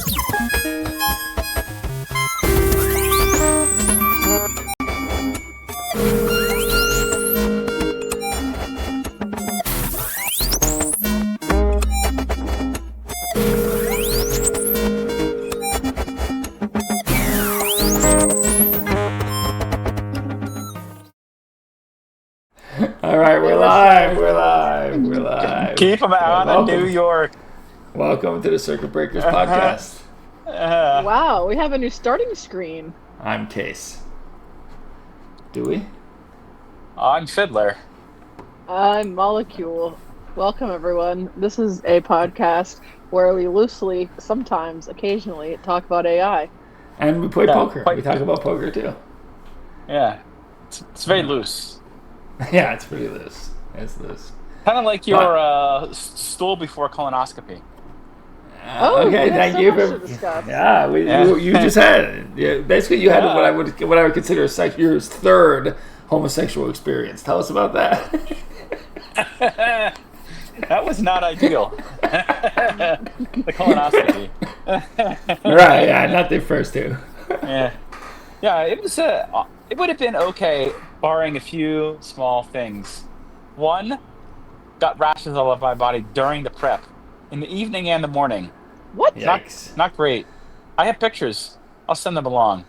All right, we're live. We're live. We're live. Keep them out of New York. Welcome to the Circuit Breakers podcast. Wow, we have a new starting screen. I'm Case. Do we? I'm Fiddler. I'm Molecule. Welcome, everyone. This is a podcast where we loosely, sometimes, occasionally, talk about AI. And we play poker. We talk about poker too. Yeah, it's very loose. Yeah, it's pretty loose. It's loose. Kind of like your stool before colonoscopy. Okay, thank you for. You just had it. Yeah, basically you had what I would consider your third homosexual experience. Tell us about that. That was not ideal. The colonoscopy. Right? Yeah, not the first two. Yeah. It was. It would have been okay, barring a few small things. One, got rashes all over my body during the prep, in the evening and the morning. What? Yikes. Not great. I have pictures. I'll send them along.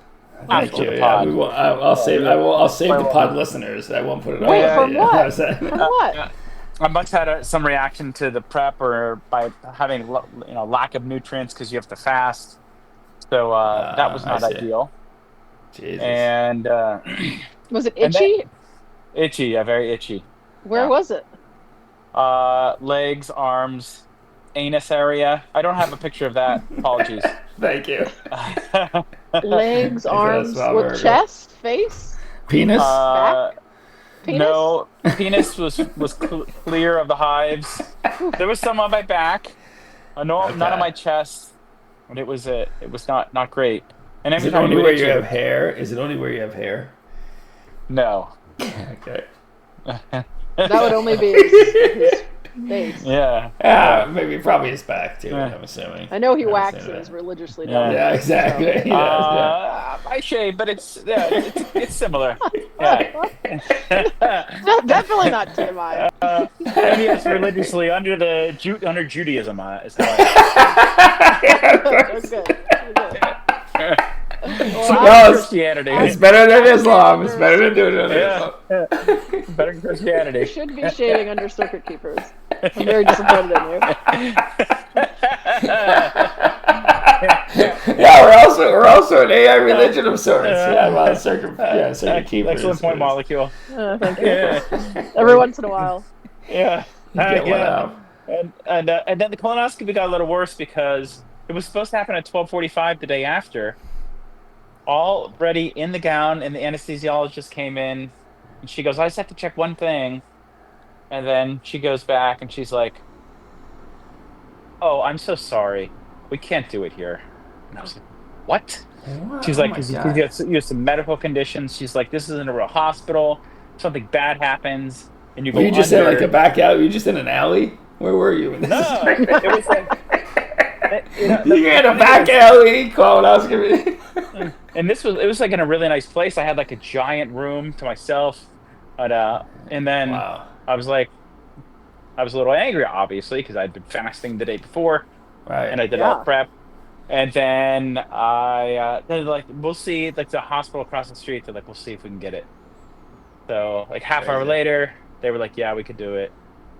Thank you. Yeah, I'll save the pod listeners. I won't put it on. Wait, from what? From what? I must have had some reaction to the prep, or by having lack of nutrients because you have to fast. So that was not ideal. Jesus. And was it itchy? Itchy, yeah, very itchy. Where was it? Legs, arms, anus area. I don't have a picture of that. Apologies. Thank you. Legs, arms, with chest, face, penis. Back? Penis? No, penis was clear of the hives. There was some on my back. None on my chest, but it was not great. And Is it only where you have hair? Is it only where you have hair? No. Okay. That would only be his face. Yeah. Maybe probably his back too. I'm assuming. I know he waxes religiously. Yeah, exactly. So. I shave, but it's similar. Yeah. Definitely not TMI. Maybe it's religiously under Judaism. Is how Christianity. It's better than Islam. It's better than doing it. Better than Christianity. You should be shaving under Circuit Keepers. I'm very disappointed in you. Yeah, we're also an AI religion of sorts. Circuit Keepers. Excellent point, Molecule. Thank you. Every once in a while. Yeah. Get one out. And then the colonoscopy got a little worse because it was supposed to happen at 12:45 the day after. Already in the gown, and the anesthesiologist came in, and she goes, "I just have to check one thing," and then she goes back and she's like, "Oh, I'm so sorry, we can't do it here." And I was like, "What?" She's like, "Because you have some medical conditions." She's like, "This isn't a real hospital. If something bad happens, and you go." You just in like a back alley. Were you just in an alley? Where were you? No, it was like. You're in a back alley colonoscopy. And it was like in a really nice place. I had like a giant room to myself, and then I was a little angry, obviously, because I'd been fasting the day before, right? And I did all prep, and then they're like, we'll see, like the hospital across the street. They're like, we'll see if we can get it. So like half hour later, they were like, yeah, we could do it,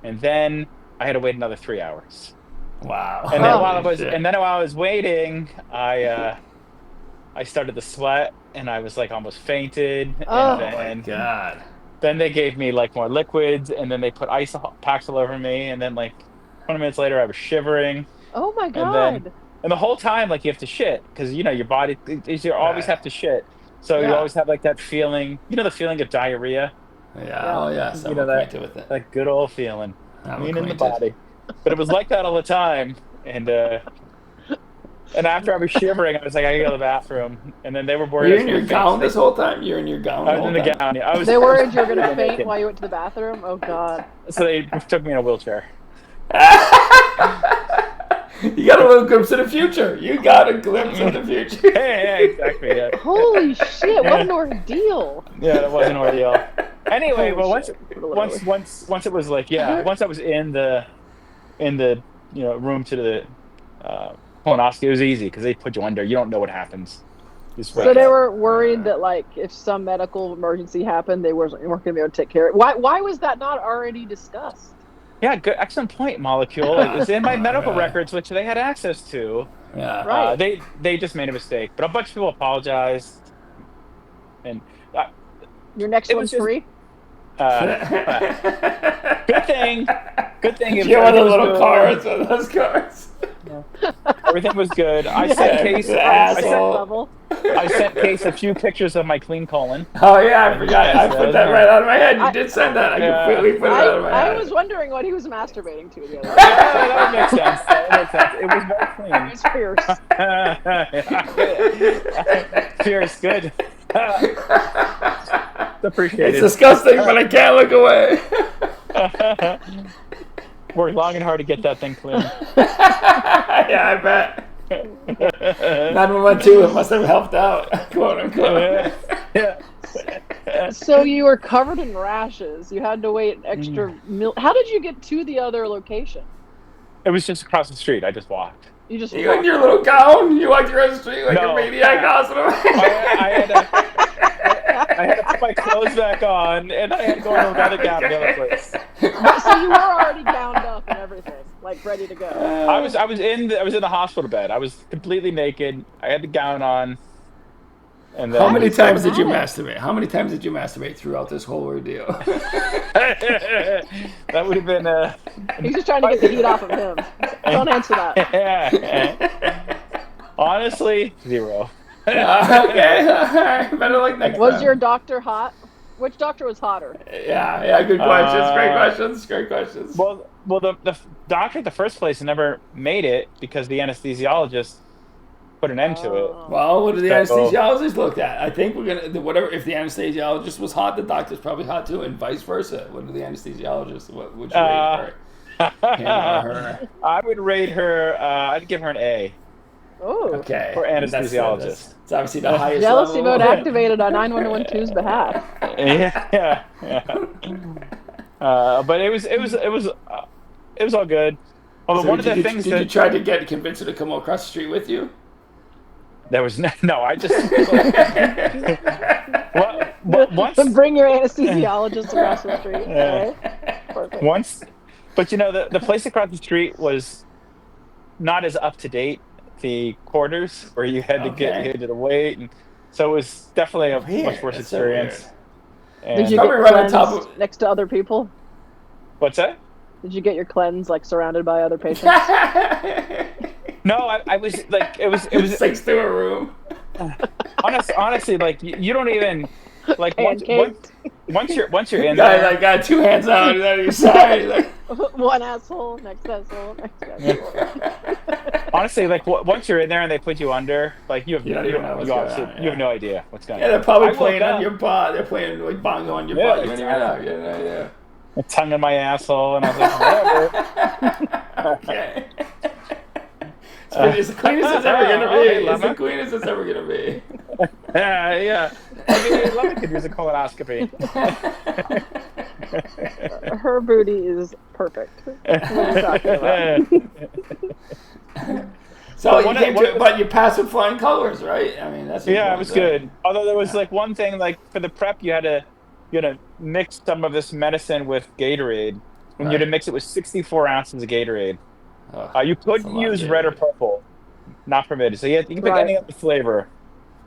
and then I had to wait another 3 hours. Wow! And then while I was waiting, I started to sweat, and I was like almost fainted. Oh my God! Then they gave me like more liquids, and then they put ice packs all over me, and then like 20 minutes later, I was shivering. Oh my God! And the whole time, like you have to shit because your body, you always have to shit. So you always have like that feeling, the feeling of diarrhea. Yeah. Oh yes, I'm acquainted with it. That good old feeling, in the body. But it was like that all the time, and after I was shivering, I was like, I gotta go to the bathroom, and then they were worried. You're in your gown this whole time. You're in your gown. I was in the gown. Yeah. They worried you were gonna faint while you went to the bathroom. Oh God! So they took me in a wheelchair. You got a little glimpse of the future. You got a glimpse of the future. Yeah, exactly. Yeah. Holy shit! What an ordeal. Yeah, that was an ordeal. Anyway, Holy well, shit, once it was like, once I was in the room to the colonoscopy, it was easy because they put you under. You don't know what happens. So they were worried that, like, if some medical emergency happened, they weren't going to be able to take care of it. Why was that not already discussed? Yeah, good, excellent point, Molecule. It was in my medical records, which they had access to. Yeah. Right. They just made a mistake, but a bunch of people apologized, and Your next one's free. good thing. You one of the little cars, one of those cars. Everything was good. I sent Case a few pictures of my clean colon. Oh yeah, I forgot. I put that right out of my head. You did send that. I completely put it out of my head. I was wondering what he was masturbating to the other day. That would make sense. It was very clean. It was fierce. Fierce, good. Appreciate It's it. disgusting, but I can't look away. Worked long and hard to get that thing clean. Yeah, I bet. 911 it must have helped out, quote unquote. Yeah. So you were covered in rashes. You had to wait extra. How did you get to the other location? It was just across the street. I just walked. You just You in your little gown? You walked across the street like a maniac hospital? I had to put my clothes back on, and I had to go to another gown the other place. So you were already gowned up and everything, like ready to go. I was in the hospital bed. I was completely naked. I had the gown on. And then How many times did you masturbate? How many times did you masturbate throughout this whole ordeal? That would have been. He's just trying to get the heat off of him. Don't answer that. Honestly, 0. Okay, better like next time. Was your doctor hot? Which doctor was hotter? Yeah, good questions. Great questions. Well, the doctor at the first place never made it because the anesthesiologist put an end to it. Well, what did the anesthesiologist look at? I think we're gonna if the anesthesiologist was hot, the doctor's probably hot too, and vice versa. What did the anesthesiologist? What would you rate her? I would rate her. I'd give her an A. Oh, okay. For anesthesiologist. It's obviously the highest jealousy level. mode activated on 9112's behalf. Yeah. But it was all good. Although one of the things did you try to convince her to come across the street with you? There was no. I just once bring your anesthesiologist across the street. Okay. Perfect. Once, but the place across the street was not as up to date. The quarters where you had to get to the wait, and so it was definitely a much worse experience. Did you get cleansed next to other people? What's that? Did you get your cleanse surrounded by other patients? No, I was like it was 6 to a room. Honestly, you don't even once you're in there. I got 2 hands out on your side. One asshole, next asshole, next asshole. Honestly, once you're in there and they put you under, you have no idea what's going on. Yeah, they're probably playing on your butt. They're playing bongo on your butt. You don't even know. You have no idea. A tongue in my asshole, and I was like, whatever. Okay. It's the cleanest it's ever gonna be. It's the cleanest it's ever gonna be. Yeah. I Lemma could use a colonoscopy. Her booty is perfect. What are you talking about? So but you passed with flying colors, right? I mean, that's it was good. Although there was one thing, for the prep, you had to mix some of this medicine with Gatorade. And you had to mix it with 64 ounces of Gatorade. You couldn't use red or purple, not permitted. So you can pick any other flavor.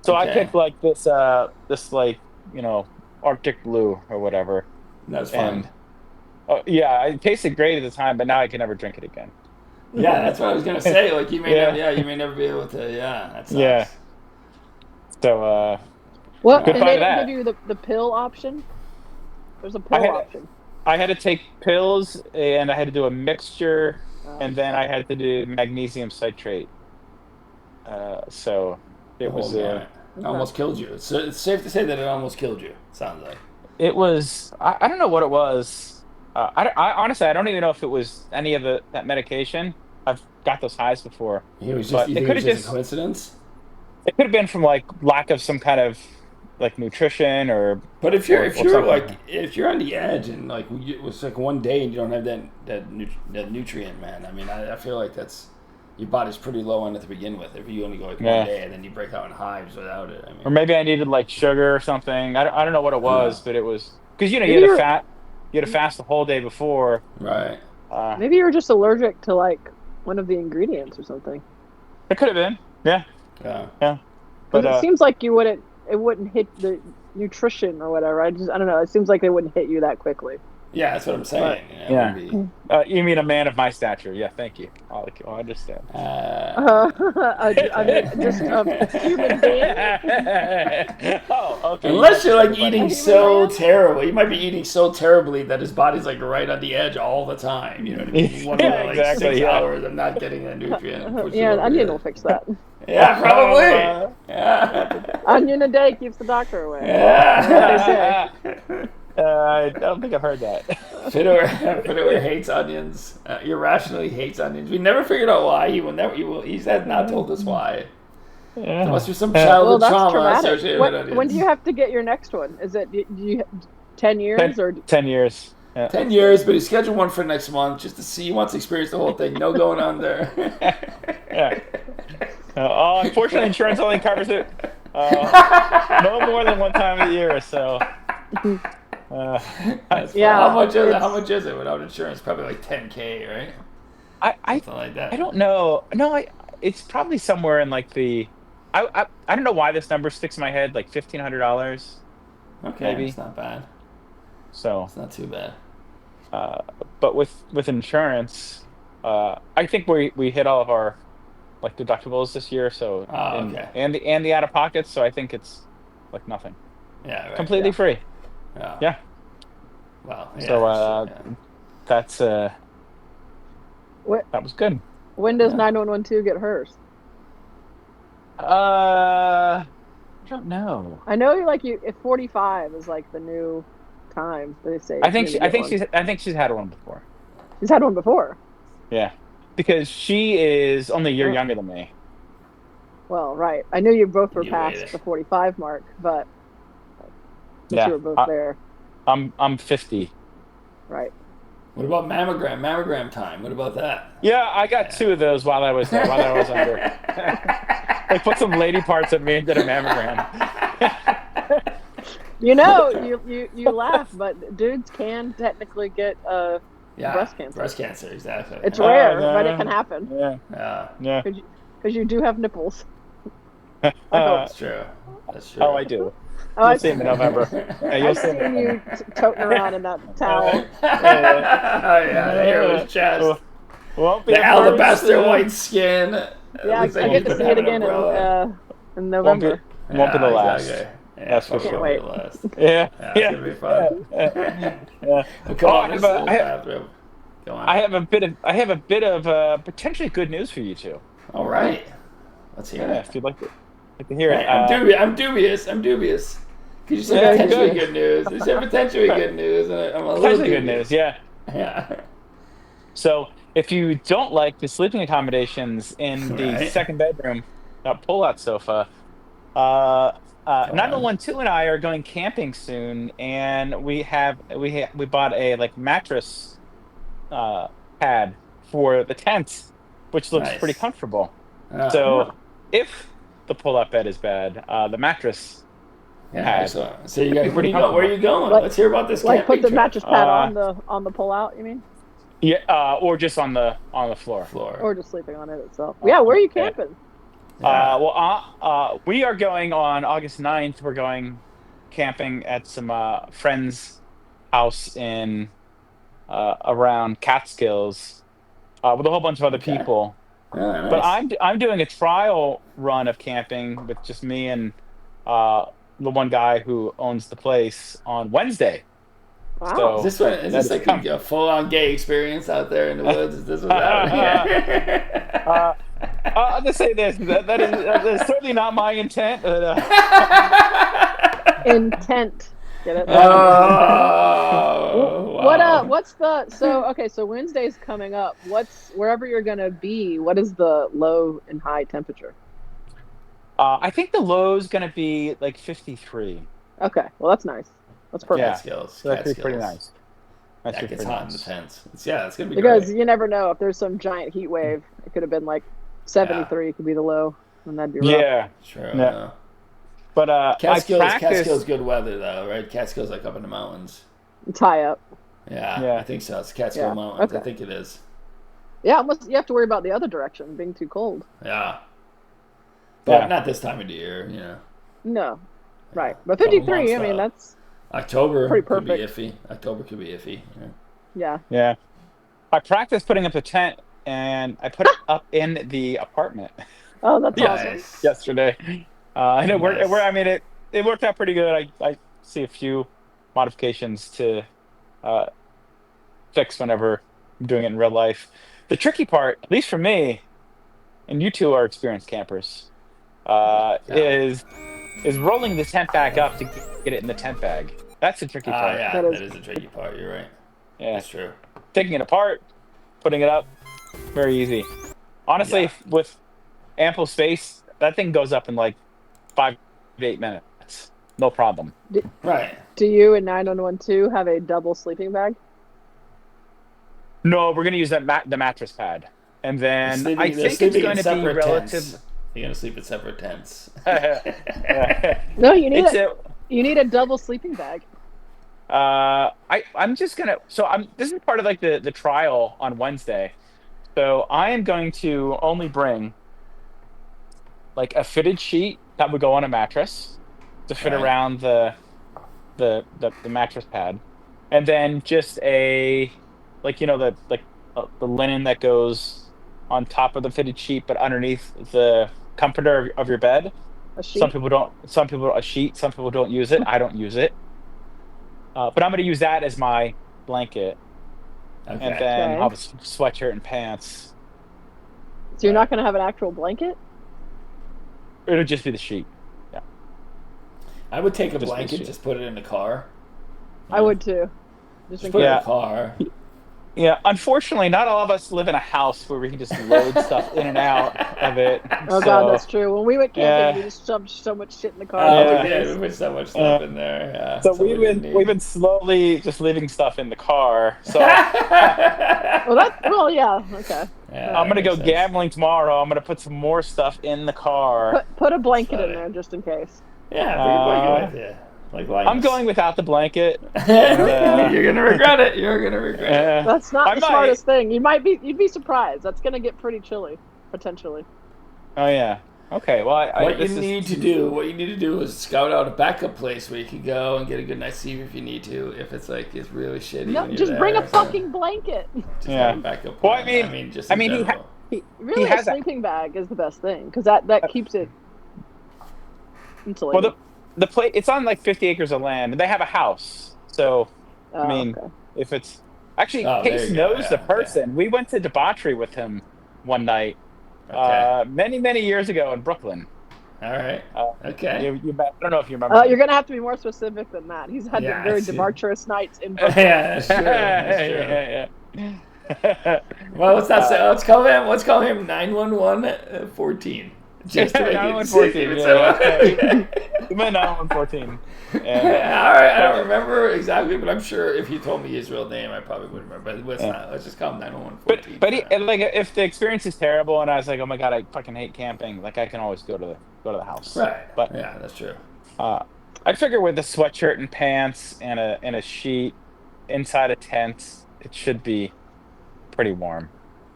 So I picked this Arctic Blue or whatever. That's fun. It tasted great at the time, but now I can never drink it again. Yeah, that's what I was gonna say. You may never be able to. Yeah, that sucks. Yeah. So well, and they didn't give you the pill option. There's a pill option. I had to take pills, and I had to do a mixture, and then I had to do magnesium citrate. So it was. It almost killed you. It's safe to say that it almost killed you. Sounds like. It was. I don't know what it was. I honestly, I don't even know if it was any of that medication. got those highs before. He was But just. You it think could it was have just a coincidence? it could have been from like lack of some kind of like nutrition or But if or you're something. like if you're on the edge and like it was like one day and you don't have that nutrient, man. I mean, I feel like that's your body's pretty low on it to begin with. If you only go like Yeah. 1 day and then you break out in hives without it, I Or mean, maybe I needed like sugar or something. I don't know what it was, but it was because you Maybe you're- you had to fast the whole day before. right? Maybe you're just allergic to like one of the ingredients or something. It could have been, yeah. Yeah. But It seems like it wouldn't hit the nutrition or whatever. I don't know. It seems like they wouldn't hit you that quickly. Yeah, that's what I'm saying. Yeah. Maybe, you mean a man of my stature? Yeah, thank you. I understand. I mean, just a human being. Oh, okay. unless you're like Everybody. eating so terrible, you might be eating so terribly that his body's like right on the edge all the time. You know what I mean? One of Yeah, the, like exactly, 6 yeah. hours of not getting that nutrient. pushes Yeah, over onion you. will fix that. Yeah, probably. Yeah. Onion a day keeps the doctor away. Yeah. I don't think I've heard that. Fedor hates onions. Irrationally hates onions. We never figured out why. He's had not told us why. There must be some Well, childhood that's trauma traumatic. associated with onions. When do you have to get your next one? Is it do you 10 years or 10 years. Yeah. 10 years, but he scheduled one for next month just to see. He wants to experience the whole thing. No going on there. Yeah. Unfortunately, insurance only covers it no more than one time a year. So, Yeah, How much is it? it's- How much is it without insurance? Probably like $10K, right? I Something like that. I don't know. No, it's probably somewhere in like the. I don't know why this number sticks in my head, like $1,500. Okay, maybe. it's not bad. So, It's not too bad. but with insurance, I think we hit all of our like deductibles this year. So, Oh, okay. and the out of pockets. So I think it's like nothing, Yeah, right. completely free. Yeah. Yeah. Well, yeah, So that's What- that was good. when does Yeah. 9112 get hers? I don't know. I know if 45 is like the new time they say. I think you're gonna get she's had one before. she's had one before. Yeah, because she is only a year younger than me. Well, right. I knew you both were You past waited. the 45 mark, but Yeah, you were both there, I'm 50. right? What about mammogram? Mammogram time. What about that? Yeah, I got 2 of those while I was under. They put some lady parts at me and did a mammogram. You know, you laugh, but dudes can technically get Yeah. breast cancer. Breast cancer, exactly. It's yeah. rare, no. but it can happen Yeah, Yeah, yeah. because you do have nipples. that's true. That's true. Oh, I do. Oh, You'll I've see them in November. Yeah, you'll I've see seen them. you toting around in that towel. Oh yeah, the hair on his chest. Won't be The a alabaster first, white skin. Yeah, I get to see it again in November. Won't be the last. Exactly. Yeah, That's for probably sure. won't be the last. Yeah, Yeah, it's gonna be fun. yeah. Come Oh, on, this but little I- bathroom. Go on. I have a bit of potentially good news for you two. All right. Let's hear Yeah, it. if you'd like to hear it. Hey, I'm dubious. Because you said Yeah, potentially good. good news. You said potentially good news, and I'm a little Potentially good dubious. news, yeah. Yeah. So if you don't like the sleeping accommodations in the Right. second bedroom, that pull-out sofa, 9012 and I are going camping soon, and we bought a like mattress pad for the tent, which looks Nice. pretty comfortable. Oh, So if the pull-out bed is bad, the mattress. yeah, pad. excellent. So you guys, Pretty where are you going? Like- Let's hear about this Like camping put the trip. mattress pad Uh, on the pull out. You mean, Yeah, or just on the floor. floor. or just sleeping on it itself? Yeah, where are you Yeah. camping? Yeah. We are going on August 9th. We're going camping at some friend's house in around Catskills with a whole bunch of other Okay. people. Oh, nice. But I'm doing a trial run of camping with just me and the one guy who owns the place on Wednesday. Wow. So- Is this That's like come. a full-on gay experience out there in the woods? Is this what's happening? I'll just say this: that is certainly not my intent. Intent. Get it? Oh, What wow. what's the so Wednesday's coming up. What's wherever you're gonna be, what is the low and high temperature? I think the low's gonna be like 53. Okay, well that's nice. That's perfect. Yeah, Catskills. so that could be pretty Catskills. nice. That That should be gets pretty hot in the nice. tents. It's gonna be Because great. you never know if there's some giant heat wave. It could have been like 73 could be the low, and that'd be rough. Yeah, Sure. yeah. Yeah. But I Catskills practiced. good weather though, right? Catskills like up in the mountains. It's high up. Yeah, Yeah. I think so. It's Catskill Yeah, Mountains. I okay. think it is. Yeah, you have to worry about the other direction being too cold. Yeah. But Yeah. not this time of the year, you know. No, right? But Couple 53. months, I mean, though. that's October Pretty could be perfect. iffy. October could be iffy. You know? yeah. Yeah, I practiced putting up a tent, and I put it up in the apartment Oh, that's Yeah. awesome. Nice. yesterday. And it worked. Nice. I mean, it worked out pretty good. I see a few modifications to uh, fix whenever I'm doing it in real life. The tricky part, at least for me, and you two are experienced campers, Yeah. is rolling the tent back up to get it in the tent bag. That's the tricky part. Yeah, That is- that is a tricky part. You're right. Yeah, That's true. taking it apart, putting it up, very easy. Honestly, Yeah. with ample space, that thing goes up in like 5 to 8 minutes, no problem. Right. Do you and 9112 have a double sleeping bag? No, we're gonna use the mattress pad, and then They're I sleeping- they're think it's sleeping in going to be separate relative. tents. You're gonna sleep in separate tents. No, you need It's you need a double sleeping bag. I'm just gonna. So This is part of like the trial on Wednesday. So I am going to only bring like a fitted sheet that would go on a mattress to fit Right. around the mattress pad, and then just a like the linen that goes on top of the fitted sheet, but underneath the comforter of your bed. A sheet. Some people don't. Some people a sheet. Some people don't use it. I don't use it. But I'm going to use that as my blanket, Okay. and then Okay. I'll have a sweatshirt and pants. So you're not going to have an actual blanket? It'll just be the sheet. I would take a Just blanket, make sure. just put it in the car. I would too. Just Just in put it case. in Yeah. the car. Yeah. Unfortunately, not all of us live in a house where we can just load stuff in and out of it. Oh so, god, that's true. When we went camping, Yeah. we just shoved so much shit in the car. Oh, Yeah. yeah, we put so much stuff in there. Yeah. So we didn't need. we've been slowly just leaving stuff in the car. So Well, yeah, okay. Yeah, I'm gonna that go makes sense. gambling tomorrow. I'm gonna put some more stuff in the car. Put a blanket in Funny. there just in case. Yeah, bring a blanket with you. Like Linus. I'm going without the blanket. You're gonna regret it. You're gonna regret it. Yeah. That's not I the might. smartest thing. You'd be surprised. That's gonna get pretty chilly, potentially. Oh yeah. Okay. Well, What you need to do is scout out a backup place where you can go and get a good night's sleep if you need to. If it's really shitty. No, when you're just bring there, a so fucking blanket. just Yeah. have a backup. Well, I plan. mean- just I in mean, he general. Really, a has a- sleeping bag is the best thing because that keeps it insulated. Well, the place it's on like 50 acres of land, and they have a house. So Oh, I mean, okay. if it's actually Oh, there Case you go, knows the yeah, person. We went to debauchery with him one night, Okay. many years ago in Brooklyn. All right. Uh, Okay. I don't know if you remember. You're gonna have to be more specific than that. He's had Yeah, very I see. debaucherous nights in Yeah, Brooklyn. that's true. That's true. yeah. Well, let's not say. Let's call him 911 14. Just to make it 911-14, so. You meant 911-14. All right, I don't remember exactly, but I'm sure if he told me his real name, I probably would remember. But let's just call him 911-14. But like if the experience is terrible and I was like, oh my god, I fucking hate camping, like I can always go to the house. Right. But Yeah, that's true. I figure with a sweatshirt and pants and a sheet inside a tent, it should be pretty warm.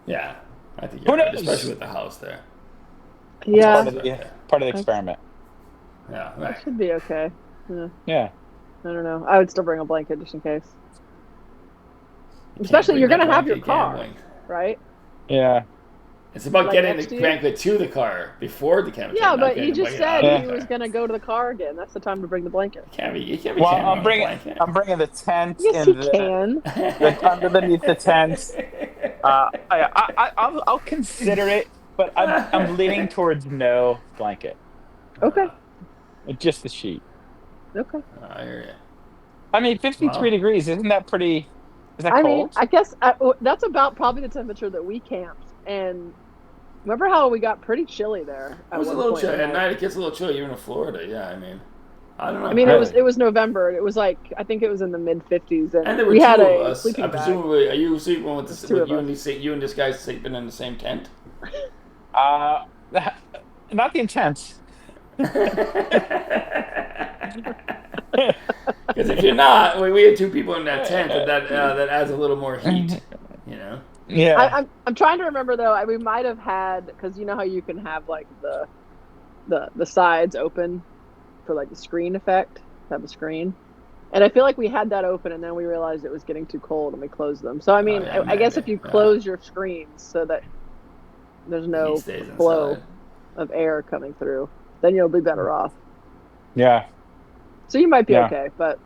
Yeah, I think Who you're right, knows? especially with the house there. Yeah, Part of the experiment. Yeah, that right. should be okay. Yeah, Yeah. I don't know. I would still bring a blanket just in case. You Especially can't you're bring gonna that have your blanket car, gambling. right? Yeah. It's about Like getting next the to you? blanket to the car before the camping. Yeah, not but getting you the just blanket out said of he the was car. gonna go to the car again. That's the time to bring the blanket. You can't be Well, camping I'm on a bringing blanket. the tent Yes, in you can. underneath the tent. I'll consider it, but I'm leaning towards no blanket, Okay. just the sheet. Okay. I hear you. I mean, 53 Wow. degrees, isn't that pretty? Is that I mean, cold? I guess that's about probably the temperature that we camped. And remember how we got pretty chilly there It at was a one little point in chilly the at night. night. It gets a little chilly even in Florida. Yeah, I mean, I don't know. I mean, Really? it was November. It was like I think it was in the mid 50s, And and there were we two had of a us. sleeping bag. Presumably, are you sleeping with, There's this, two with of you us. and you and this guy sleeping in the same tent? Uh, not the intent. Because if you're not, we had two people in that tent, that adds a little more heat, you know. Yeah. I'm trying to remember though. We might have had because you know how you can have like the sides open for like the screen effect, have a screen, and I feel like we had that open, and then we realized it was getting too cold, and we closed them. So I mean, yeah, I guess maybe, if you yeah. close your screens so that there's Heat no stays flow inside. of air coming through, then you'll be better off. Yeah. So you might be Yeah. okay, but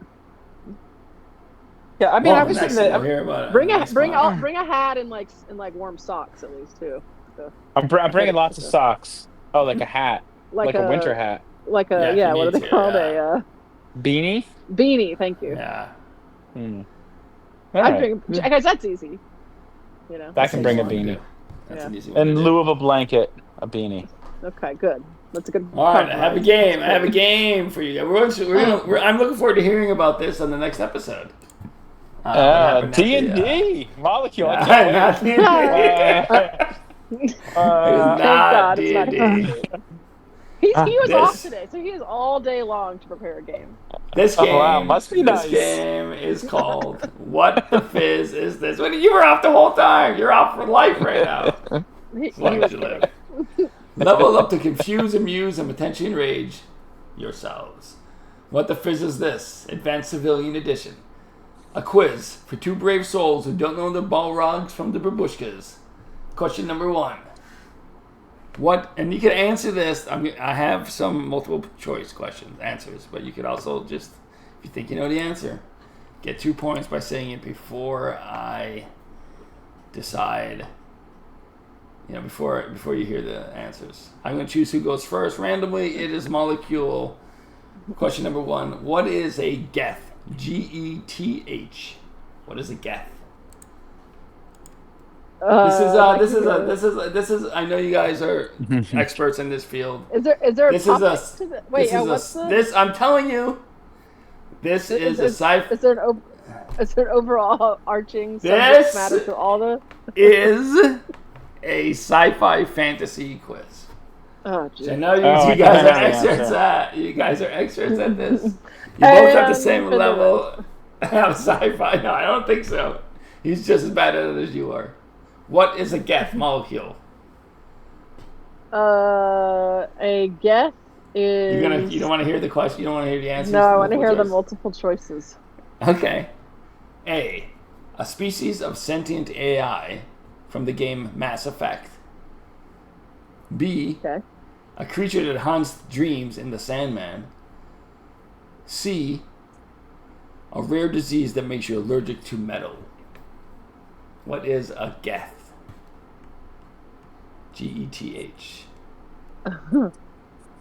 Yeah. I mean, Well, I was next thinking we'll that hear about it. bring on the a next bring pod. bring a hat and like warm socks at least too. So, I'm bringing lots of socks. Oh, like a hat, like a winter hat, like Yeah, a if you what are need they to, called? yeah. A beanie. beanie. Thank you. Yeah. All I right. bring because that's easy. You know. I can bring a That's an easy one to beanie. do. That's Yeah. an easy one In to do. lieu of a blanket, a beanie. Okay, good. That's a good. All right, I have a compromise. game. I have a game for you. I'm looking forward to hearing about this on the next episode. What happened at the, D&D molecule. I Not can't D&D. wait. It is Thank not God it's not D&D. He was This- off today, so he has all day long to prepare a game. This Oh, game, wow, must be nice. This game is called "What the Fizz Is This?" When you were off the whole time, you're off for life right now. He As long was as you kidding. live. Level up to confuse, amuse, and potentially enrage yourselves. What the Fizz is this? Advanced Civilian Edition. A quiz for two brave souls who don't know the Balrogs from the Babushkas. Question number 1. What, and you can answer this. I have some multiple choice answers, but you could also just, if you think you know the answer, get 2 points by saying it before I decide. You know, before you hear the answers. I'm going to choose who goes first randomly. It is Molecule. Question number 1. What is a geth? Geth. What is a geth? This is. I know you guys are experts in this field. Is there This a is topic a. to the, wait? What's the? This I'm telling you. This is a sci-fi. Is there an overall arching This- subject matter to all the? Is a sci-fi fantasy quiz. Oh, I geez. know you, Oh, you I guys think I are know the experts answer. at. You guys are experts at this. You Hey, both have the same for the level of sci-fi. No, I don't think so. He's just as bad at it as you are. What is a geth molecule? A geth is. You don't want to hear the question. You don't want to hear the answers. No, I want to hear the multiple multiple choices. choice? Okay. A species of sentient AI from the game Mass Effect. B. Okay. A creature that haunts dreams in the Sandman. C. A rare disease that makes you allergic to metal. What is a geth? Geth.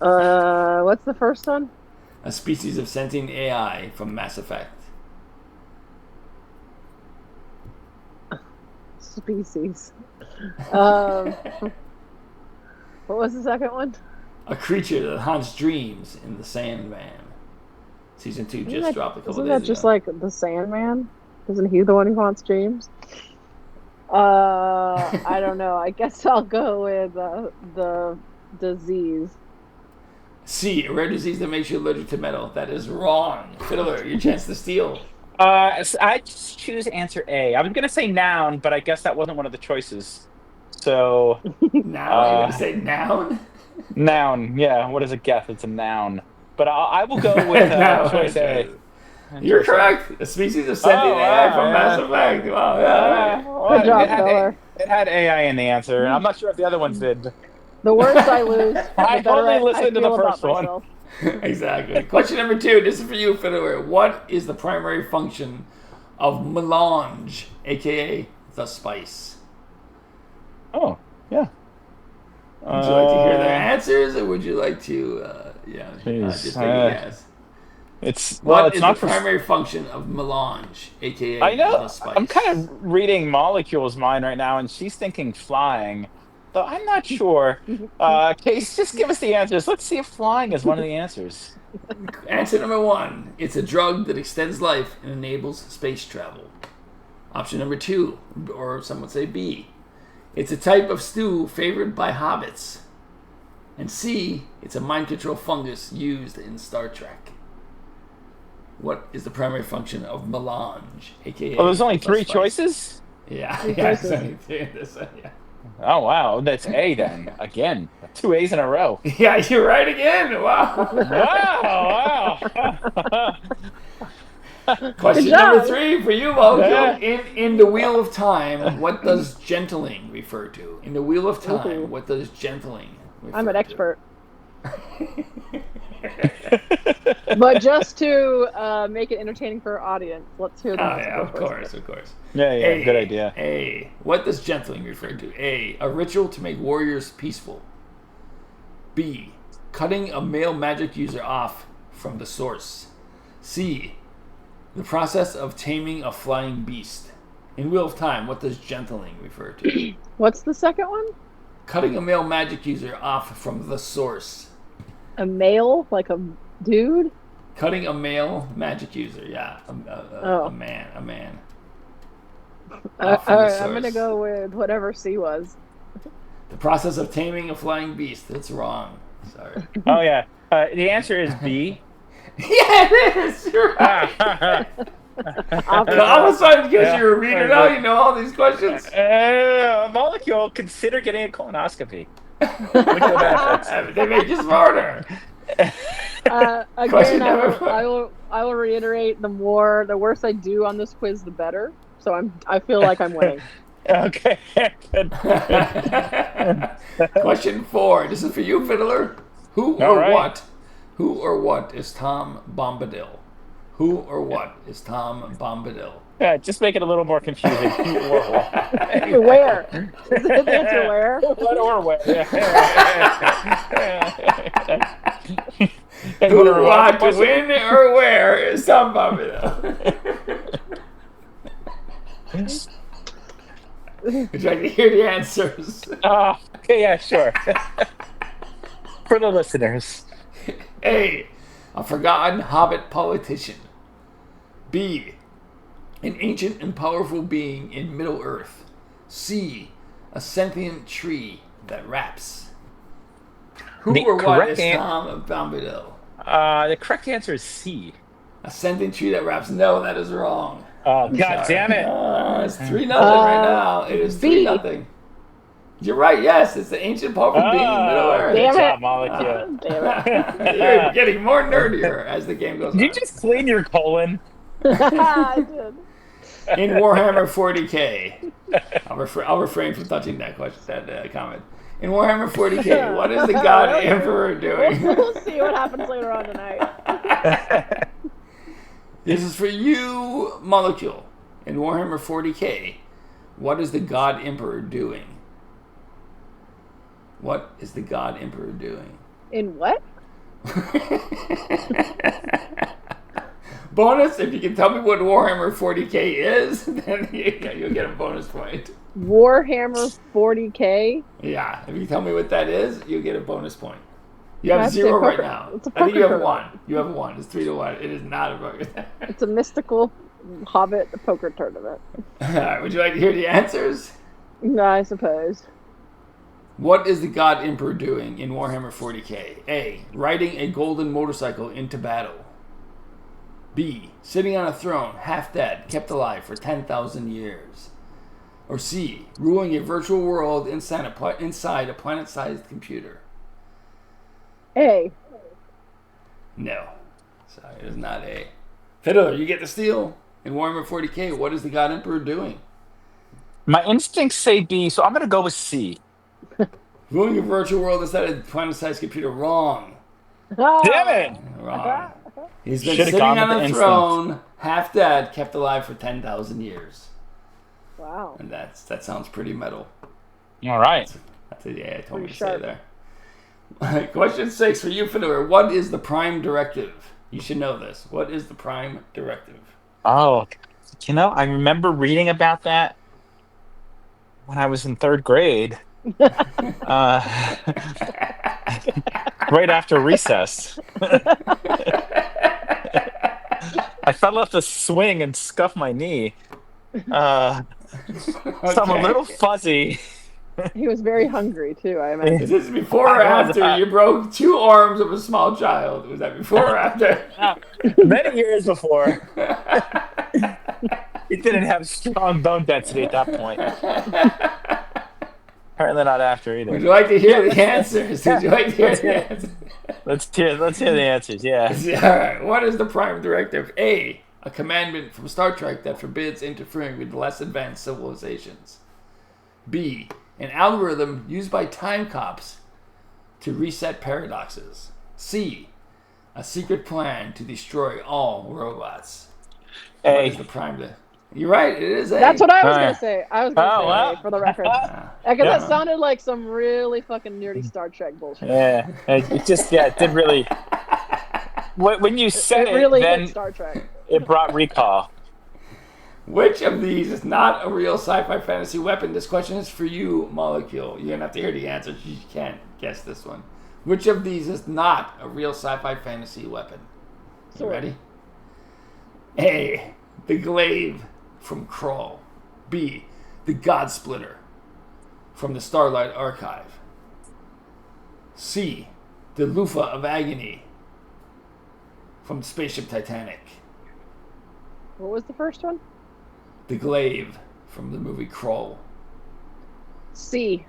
What's the first one? A species of sentient AI from Mass Effect. Species. What was the second one? A creature that haunts dreams in the Sandman. Season 2 just dropped a couple Isn't days that just ago. like the Sandman? Isn't he the one who haunts dreams? I don't know. I guess I'll go with the disease. C. A rare disease that makes you allergic to metal. That is wrong. Fiddler, your chance to steal. So I just choose answer A. I was gonna say noun, but I guess that wasn't one of the choices. So Now you're going to say noun? noun, yeah. What is a geth? It's a noun. But I will go with No, choice A. You're correct. A species of sentient AI wow, from yeah. Mass Effect. Wow, yeah. Well, Good job, it had, Feller. it had AI in the answer, and I'm not sure if the other ones did. The worse I lose, the I better only I listened to feel the about first one. myself. Exactly. Question number 2. This is for you, Fiddler. What is the primary function of melange, aka the spice? Oh, yeah. Would you like to hear their answers, or would you like to, just take a Jeez, guess? It's What is not the for. primary function of melange, aka I know. the spice? I'm kind of reading Molecule's mind right now, and she's thinking flying. So I'm not sure. Case, just give us the answers. Let's see if flying is one of the answers. Answer number 1. It's a drug that extends life and enables space travel. Option number 2, or some would say B. It's a type of stew favored by hobbits. And C. It's a mind control fungus used in Star Trek. What is the primary function of melange, aka? Oh, there's only the 3 spice? choices? Yeah, Three yeah, choices. it's only 3 in this one, yeah. Oh, wow. That's A then. Again, 2 A's in a row. Yeah, you're right again. Wow. Wow. Question Good job. number 3 for you, Mojo. Yeah. In the Wheel of Time, what does gentling refer to? In the Wheel of Time, Ooh. what does gentling refer I'm an to? expert. But just to make it entertaining for our audience, let's hear the Oh, answer yeah, of first. course, of course. Yeah, good idea. A. What does gentling refer to? A. A ritual to make warriors peaceful. B. Cutting a male magic user off from the source. C. The process of taming a flying beast. In Wheel of Time, what does gentling refer to? What's the second one? Cutting a male magic user off from the source. A male, like a dude? Cutting a male magic user, yeah. Oh. A man. All Off from the right, I'm source. gonna go with whatever C was. The process of taming a flying beast. That's wrong. Sorry. Oh, yeah. The answer is B. Yeah, it is. You're right. All of a sudden, because Yeah. you're a reader now, you know all these questions. Molecule, consider getting a colonoscopy. Look at the benefits. They make you smarter. Question Again, I number will reiterate, the worse I do on this quiz, the better. So I feel like I'm winning. Okay. Good. Question 4. This is for you, Fiddler. Who All or right. what is Tom Bombadil? Who or what is Tom Bombadil? Yeah, just make it a little more confusing. Who or what? Where? Is the answer where? What or what? Who, what, when, or where is Tom Bombadil? Would you like to hear the answers? Okay, yeah, sure. For the listeners. A. A forgotten hobbit politician. B. An ancient and powerful being in Middle-earth. C. A sentient tree that raps. Who The or what correct is Tom Bombadil? The correct answer is C. A sentient tree that raps. No, that is wrong. Oh, God Sorry. damn it. It's 3-0 right now. It is B. 3-0. You're right, yes. It's the ancient powerful being in Middle-earth. Damn Good it. job, Molecule. Damn it. You're getting more nerdier as the game goes Did on. you just clean your colon? I did. In Warhammer 40k, I'll refrain from touching that comment. In Warhammer 40k, what is the God Emperor doing? We'll see what happens later on tonight. This is for you, Molecule. In Warhammer 40k, what is the God Emperor doing? What is the God Emperor doing? In what? Bonus, if you can tell me what Warhammer 40k is, then you'll get a bonus point. Warhammer 40k? Yeah, if you tell me what that is, you'll get a bonus point. You have That's 0 a right poker- now. it's a I think you poker have tournament. 1. You have 1. It's 3-1. It is not a poker. It's a mystical Hobbit poker tournament. Alright, would you like to hear the answers? No, I suppose. What is the God Emperor doing in Warhammer 40k? A. Riding a golden motorcycle into battle. B. Sitting on a throne, half dead, kept alive for 10,000 years. Or C. Ruling a virtual world inside a planet-sized computer. A. No. Sorry, it is not A. Fiddler, you get the steal. In Warhammer 40k, what is the God Emperor doing? My instincts say B, so I'm going to go with C. Ruling a virtual world inside a planet-sized computer. Wrong. Damn it! Wrong. He's been Should've sitting gone on with a the instinct. throne, half dead, kept alive for 10,000 years. Wow. And that sounds pretty metal. All right. That's it. Yeah, I told me Pretty to sharp. say there. Question 6 for you, Fiddler. What is the Prime Directive? You should know this. What is the Prime Directive? Oh, I remember reading about that when I was in third grade. Uh, right after recess. I fell off the swing and scuffed my knee. So I'm a little fuzzy. He was very hungry too, I Is imagine. this before or after you broke 2 arms of a small child? Was that before or after? Many years before. He didn't have strong bone density at that point. Apparently not after either. Would you like to hear the answers? Would you like to hear the answers? Let's hear the answers, yeah. All right. What is the Prime Directive? A commandment from Star Trek that forbids interfering with less advanced civilizations. B, an algorithm used by time cops to reset paradoxes. C, a secret plan to destroy all robots. What is the Prime? You're right. It is A. That's what I was going to say. I was going to say well. A for the record. Because that sounded like some really fucking nerdy Star Trek bullshit. Yeah, it did really. When you said It really then hit Star Trek. it brought recall. Which of these is not a real sci-fi fantasy weapon? This question is for you, Molecule. You're going to have to hear the answers. You can't guess this one. Which of these is not a real sci-fi fantasy weapon? You ready? A, the glaive from Krull. B, the God Splitter from the Starlight Archive. C, the Loofah of Agony from Spaceship Titanic. What was the first one? The glaive from the movie Krull. C.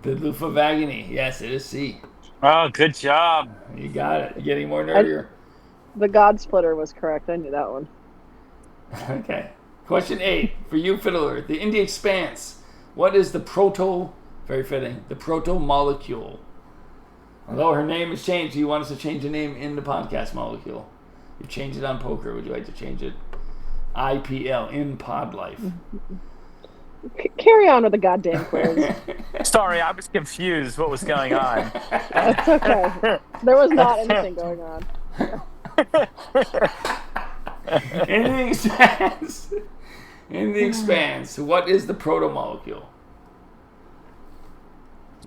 The Loofah of Agony. Yes, it is C. Oh, good job. You got it. You getting more nerdier? The God Splitter was correct. I knew that one. Okay. Question 8 for you, Fiddler. The Indie Expanse. What is the very fitting, the proto-molecule? Although her name has changed, you want us to change the name in the podcast, Molecule. You changed it on poker. Would you like to change it? IPL, in pod life. Carry on with the goddamn quiz. Sorry, I was confused what was going on. That's okay. There was not anything going on. In the Expanse, what is the proto-molecule?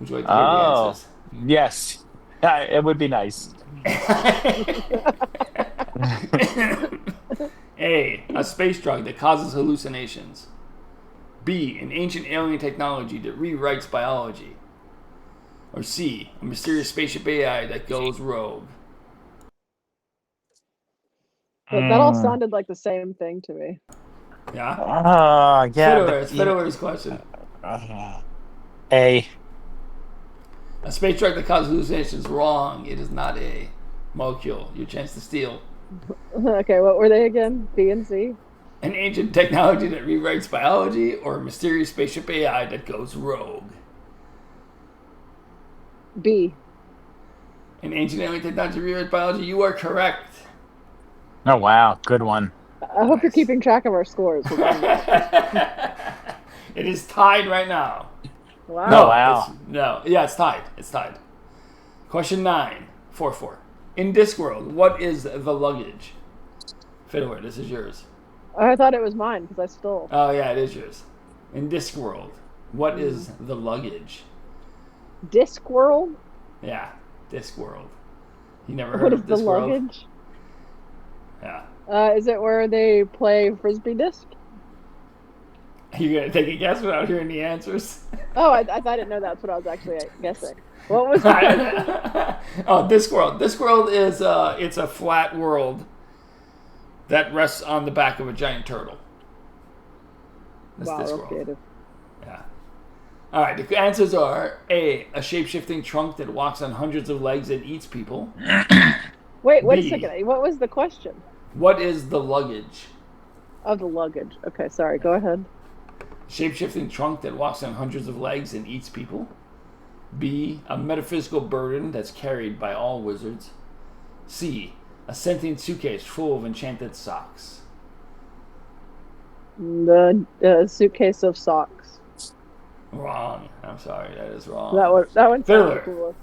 Would you like to hear the answers? Yes. It would be nice. A space drug that causes hallucinations. B, an ancient alien technology that rewrites biology. Or C, a mysterious spaceship AI that goes rogue. But that all sounded like the same thing to me. Yeah? Yeah. It's Fiddler's question. A. A space drug that causes hallucinations. Wrong. It is not A. Molecule. Your chance to steal. Okay, what were they again? B and C? An ancient technology that rewrites biology, or a mysterious spaceship AI that goes rogue. B. An ancient alien technology that rewrites biology. You are correct. Oh, wow. Good one. I hope you're keeping track of our scores. It is tied right now. Wow. No, wow. It's tied. It's tied. Question 9. 4-4. In Discworld, what is the luggage? Fiddler, this is yours. I thought it was mine because I stole. Oh, yeah, it is yours. In Discworld, what is the luggage? Discworld? Yeah, Discworld. You never heard of What is the Discworld? luggage? Yeah. Is it where they play Frisbee disc? Are you going to take a guess without hearing the answers? Oh, I didn't know that's what I was actually guessing. What was the Oh, Discworld. Discworld is it's a flat world that rests on the back of a giant turtle. That's Wow, real Discworld. creative. Yeah. All right. The answers are A, a shape-shifting trunk that walks on hundreds of legs and eats people. Wait B. a second. What was the question? What is the luggage? Of the luggage. Okay, sorry. Go ahead. Shape-shifting trunk that walks on hundreds of legs and eats people. B, a metaphysical burden that's carried by all wizards. C, a sentient suitcase full of enchanted socks. The suitcase of socks. Wrong. I'm sorry, that is wrong. That one Fiddler. sounded cool.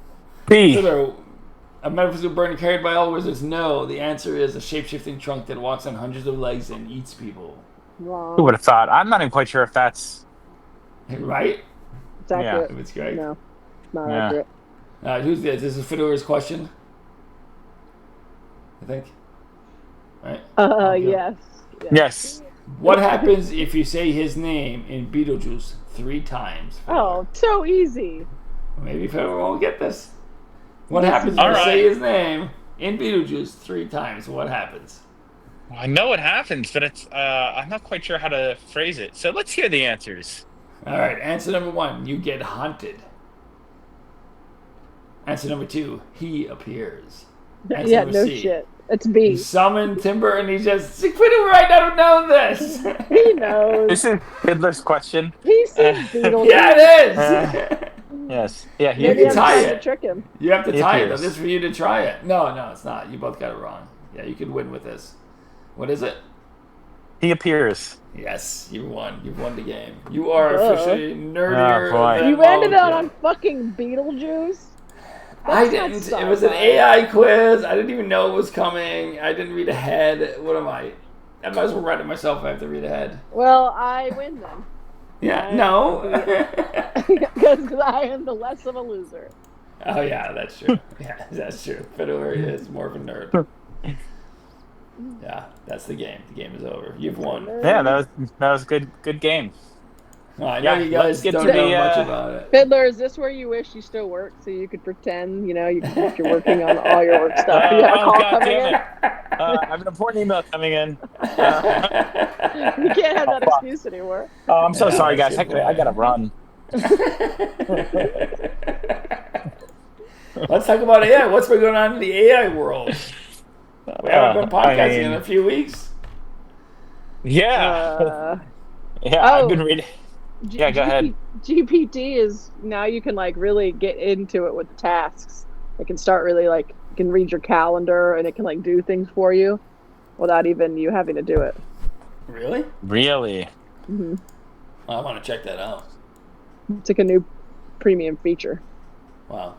B. Fiddler, A metaphysical burden carried by all wizards? No. The answer is a shape-shifting trunk that walks on hundreds of legs and eats people. Wrong. Who would have thought? I'm not even quite sure if that's. Right? It's accurate. If it's great. No, not Yeah. accurate. Who's this? This is Fedor's question, I think. Right? Yes. Yes. What happens if you say his name in Beetlejuice 3 times? Fedor? Oh, so easy. Maybe Fedor won't get this. What Yes, happens if All you right. say his name in Beetlejuice 3 times? What happens? I know what happens, but it's I'm not quite sure how to phrase it. So let's hear the answers. All right, answer number 1, you get haunted. Answer number 2, he appears. Answer Yeah, number no C, shit. It's you B. summon Timber and he just, Fedor, I don't know this. He knows. This is Fiddler's question. He's seen Beetlejuice. Yeah, it is. Yes. Yeah. He Maybe You I'm tie trying it. to trick him. You have to He tie it, though. appears. This is for you to try it. No, it's not. You both got it wrong. Yeah, you can win with this. What is it? He appears. Yes, you won. You've won the game. You are Duh. officially nerdier Oh, boy. than You ended all on of you. fucking Beetlejuice? I That's not didn't. It was an sci-fi. AI quiz. I didn't even know it was coming. I didn't read ahead. What am I? I might as well write it myself if I have to read ahead. Well, I win then. Yeah, no. Because I am the less of a loser. Oh, yeah, that's true. Yeah, that's true. Fedor is more of a nerd. Yeah, that's the game. The game is over. You've won. Yeah, that was a good game. Well, I know Yeah, you guys let's get don't to know the, much about it. Fiddler, is this where you wish you still worked so you could pretend, if you're working on all your work stuff? You have a call God coming damn in? it! I have an important email coming in. You can't have that excuse anymore. Oh, I'm so Yeah, sorry, guys. that's I gotta run. Let's talk about AI. What's been going on in the AI world? We haven't been podcasting in a few weeks. Yeah, Oh. I've been reading. Yeah, go ahead. GPT is now you can really get into it with the tasks. It can start really it can read your calendar and it can do things for you without even you having to do it. Really? Really? Hmm. I want to check that out. It's like a new premium feature. Wow.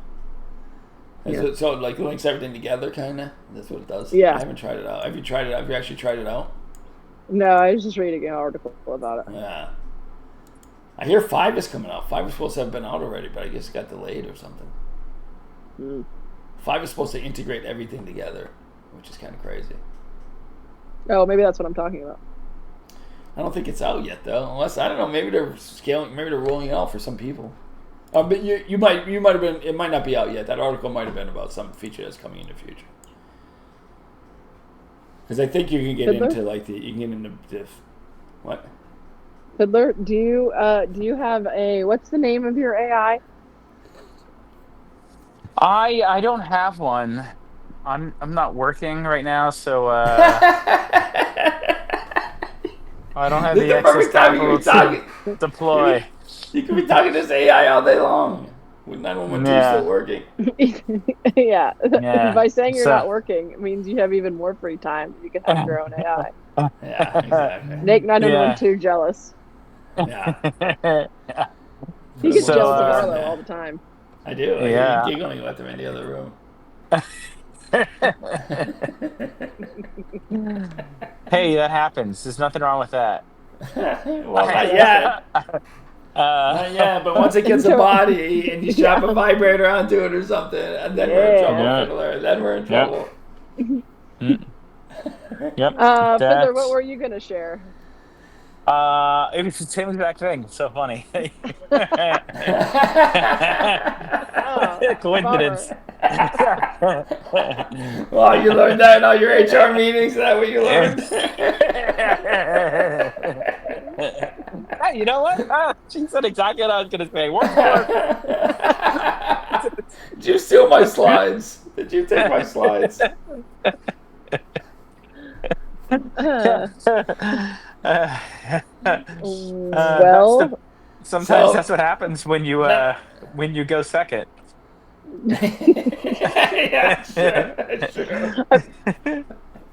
Yeah. So it links everything together, kind of? That's what it does? Yeah. I haven't tried it out. Have you tried it out? Have you actually tried it out? No, I was just reading an article about it. Yeah. I hear 5 is coming out. 5 is supposed to have been out already, but I guess it got delayed or something. Mm. 5 is supposed to integrate everything together, which is kind of crazy. Oh, maybe that's what I'm talking about. I don't think it's out yet, though. Unless, I don't know, maybe they're scaling, maybe they're rolling it out for some people. But you might have been, it might not be out yet. That article might have been about some feature that's coming in the future. Because I think you can get Fiddler? into you can get into what? Fiddler, do you have what's the name of your AI? I don't have one. I'm not working right now, so I don't have This is the the access perfect time you capital can be to deploy. You can be talking to this AI all day long. With 911 Yeah. still working. Yeah. Yeah. By saying you're So- not working, it means you have even more free time. You can have your own AI. Yeah, exactly. Make 911 jealous. Yeah. He gets So, jealous of uh, Arlo all the time. I do. I Yeah. hear you giggling with him in the other room. Hey, that happens. There's nothing wrong with that. Well, not yet. Not yet, but once it gets a body and you strap a vibrator onto it or something, and then we're in Yeah. trouble, Yeah. Fiddler. Then we're in Yeah. trouble. Yep. Fiddler, That's- what were you gonna share? It was the same exact thing. So funny. Coincidence. Well, you learned that in all your HR meetings. Is that what you learned? Hey, you know what? She said exactly what I was going to say. Work. Did you steal my slides? Did you take my slides? Well, Sometimes So- that's what happens when you go second. Yeah, sure.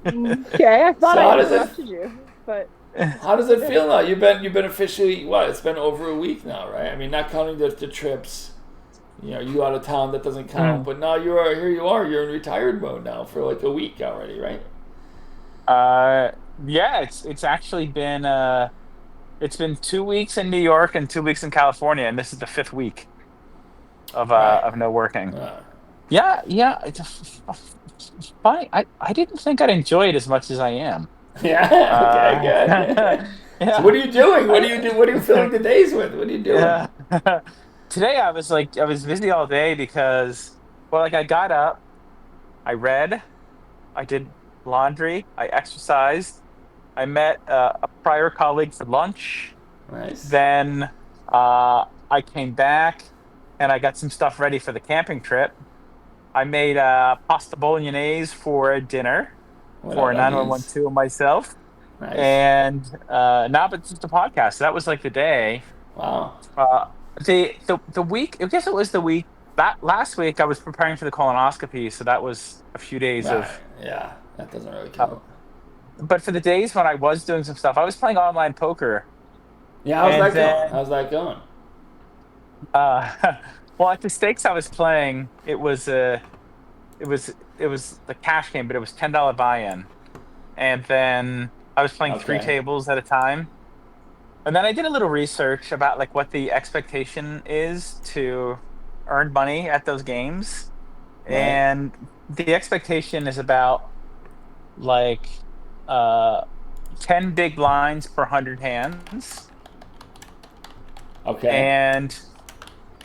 okay, I thought So how I does it- interrupted you, but How does it feel now? You've been officially what? It's been over a week now, right? I mean, not counting the trips. you out of town, that doesn't count. But now here you are, you're in retired mode now for like a week already, right? Yeah, it's actually been it's been 2 weeks in New York and 2 weeks in California, and this is the fifth week of Right. of no working. Uh, Yeah, it's funny. I didn't think I'd enjoy it as much as I am. yeah. Okay. Uh, Good. So what yeah, are you doing? What do I, you do? What are you filling the days with? What are you doing? yeah. Today I was busy all day because, well, like I got up, I read, I did laundry, I exercised, I met a prior colleague for lunch. Nice. Then I came back and I got some stuff ready for the camping trip. I made pasta bolognese for dinner for Whatever a that means. 9112 and myself. Nice. And now it's just a podcast. So that was like the day. Wow. Uh, the week, I guess it was the week that last week I was preparing for the colonoscopy. So that was a few days Right. of, Yeah. That doesn't really uh, count. but for the days when I was doing some stuff, I was playing online poker. Yeah. How's And that going? then How's that going? Uh, well, at the stakes I was playing, it was the cash game, but it was $10 buy-in, and then I was playing three Okay. tables at a time, and then I did a little research about like what the expectation is to earn money at those games, Right. and the expectation is about like uh 10 big blinds per 100 hands, Okay. and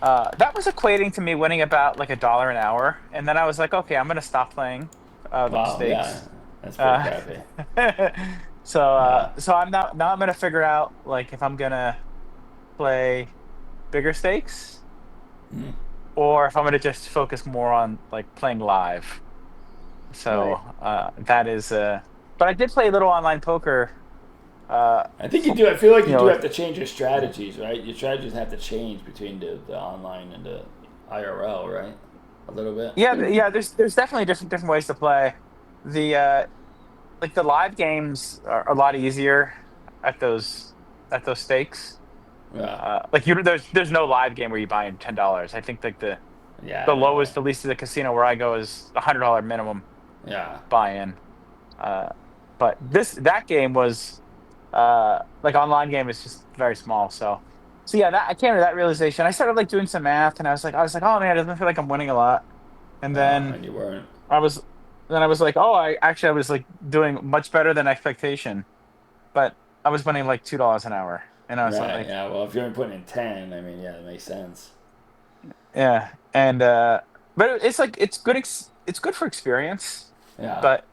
that was equating to me winning about like $1 an hour, and then I was like, okay, I'm gonna stop playing the Wow. Yeah. stakes. That's pretty Uh, crappy. Yeah. so I'm now I'm gonna figure out like if I'm gonna play bigger stakes Mm. or if I'm gonna just focus more on like playing live. Right. So that is. But I did play a little online poker. I think you do. I feel like You you do know, have to change your strategies, right? Your strategies have to change between the online and the IRL, right? A little bit. yeah, yeah. There's definitely different ways to play. The like the live games are a lot easier at those stakes. Yeah. Like there's no live game where you buy in $10. I think like Yeah. the No way. lowest, the least of the casino where I go is $100 minimum Yeah. buy-in. Uh, but that game was like online game is just very small. So yeah, that I came to that realization. I started like doing some math, and I was like, oh man, it doesn't feel like I'm winning a lot. And then And you weren't. I was I was like, oh, I was like doing much better than expectation, but I was winning like $2 an hour, and I was Right. like, Yeah. Well, if you're putting in 10, I mean, yeah, it makes sense. yeah, and but it's like it's good for experience, Yeah. but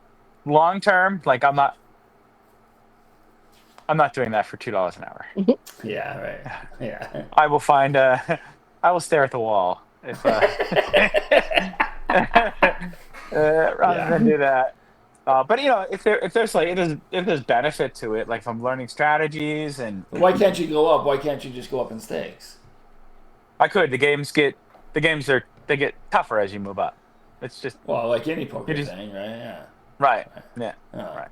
long term, like I'm not doing that for $2 an hour. Yeah. Right. Yeah. I will find I will stare at the wall if rather Yeah. than do that. But if there's like if there's benefit to it, like if I'm learning strategies and But why can't you go up? Why can't you just go up in stakes? I could the games are they get tougher as you move up. It's just Well, like any you poker just thing, right? Yeah. right. Yeah. Yeah. Right.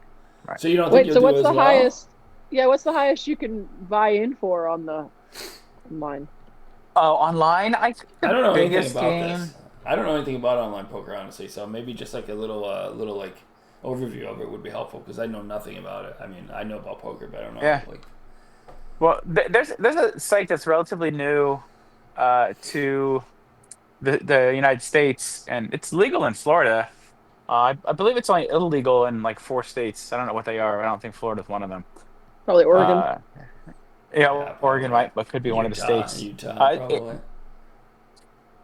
Right. So you don't think Wait, you'll so do what's as the well? highest? Yeah, what's the highest you can buy in for on the online? Oh, online, I think I the don't know anything biggest about game. this. I don't know anything about online poker, honestly. So maybe just like a little like overview of it would be helpful because I know nothing about it. I mean, I know about poker, but I don't know Yeah. like. Well, there's a site that's relatively new to the United States, and it's legal in Florida. I believe it's only illegal in like 4 states. I don't know what they are. I don't think Florida's one of them. Probably Oregon. Uh, yeah, Yeah, Oregon, probably. right? But could be one of the Utah, states. Utah, Uh, it, probably.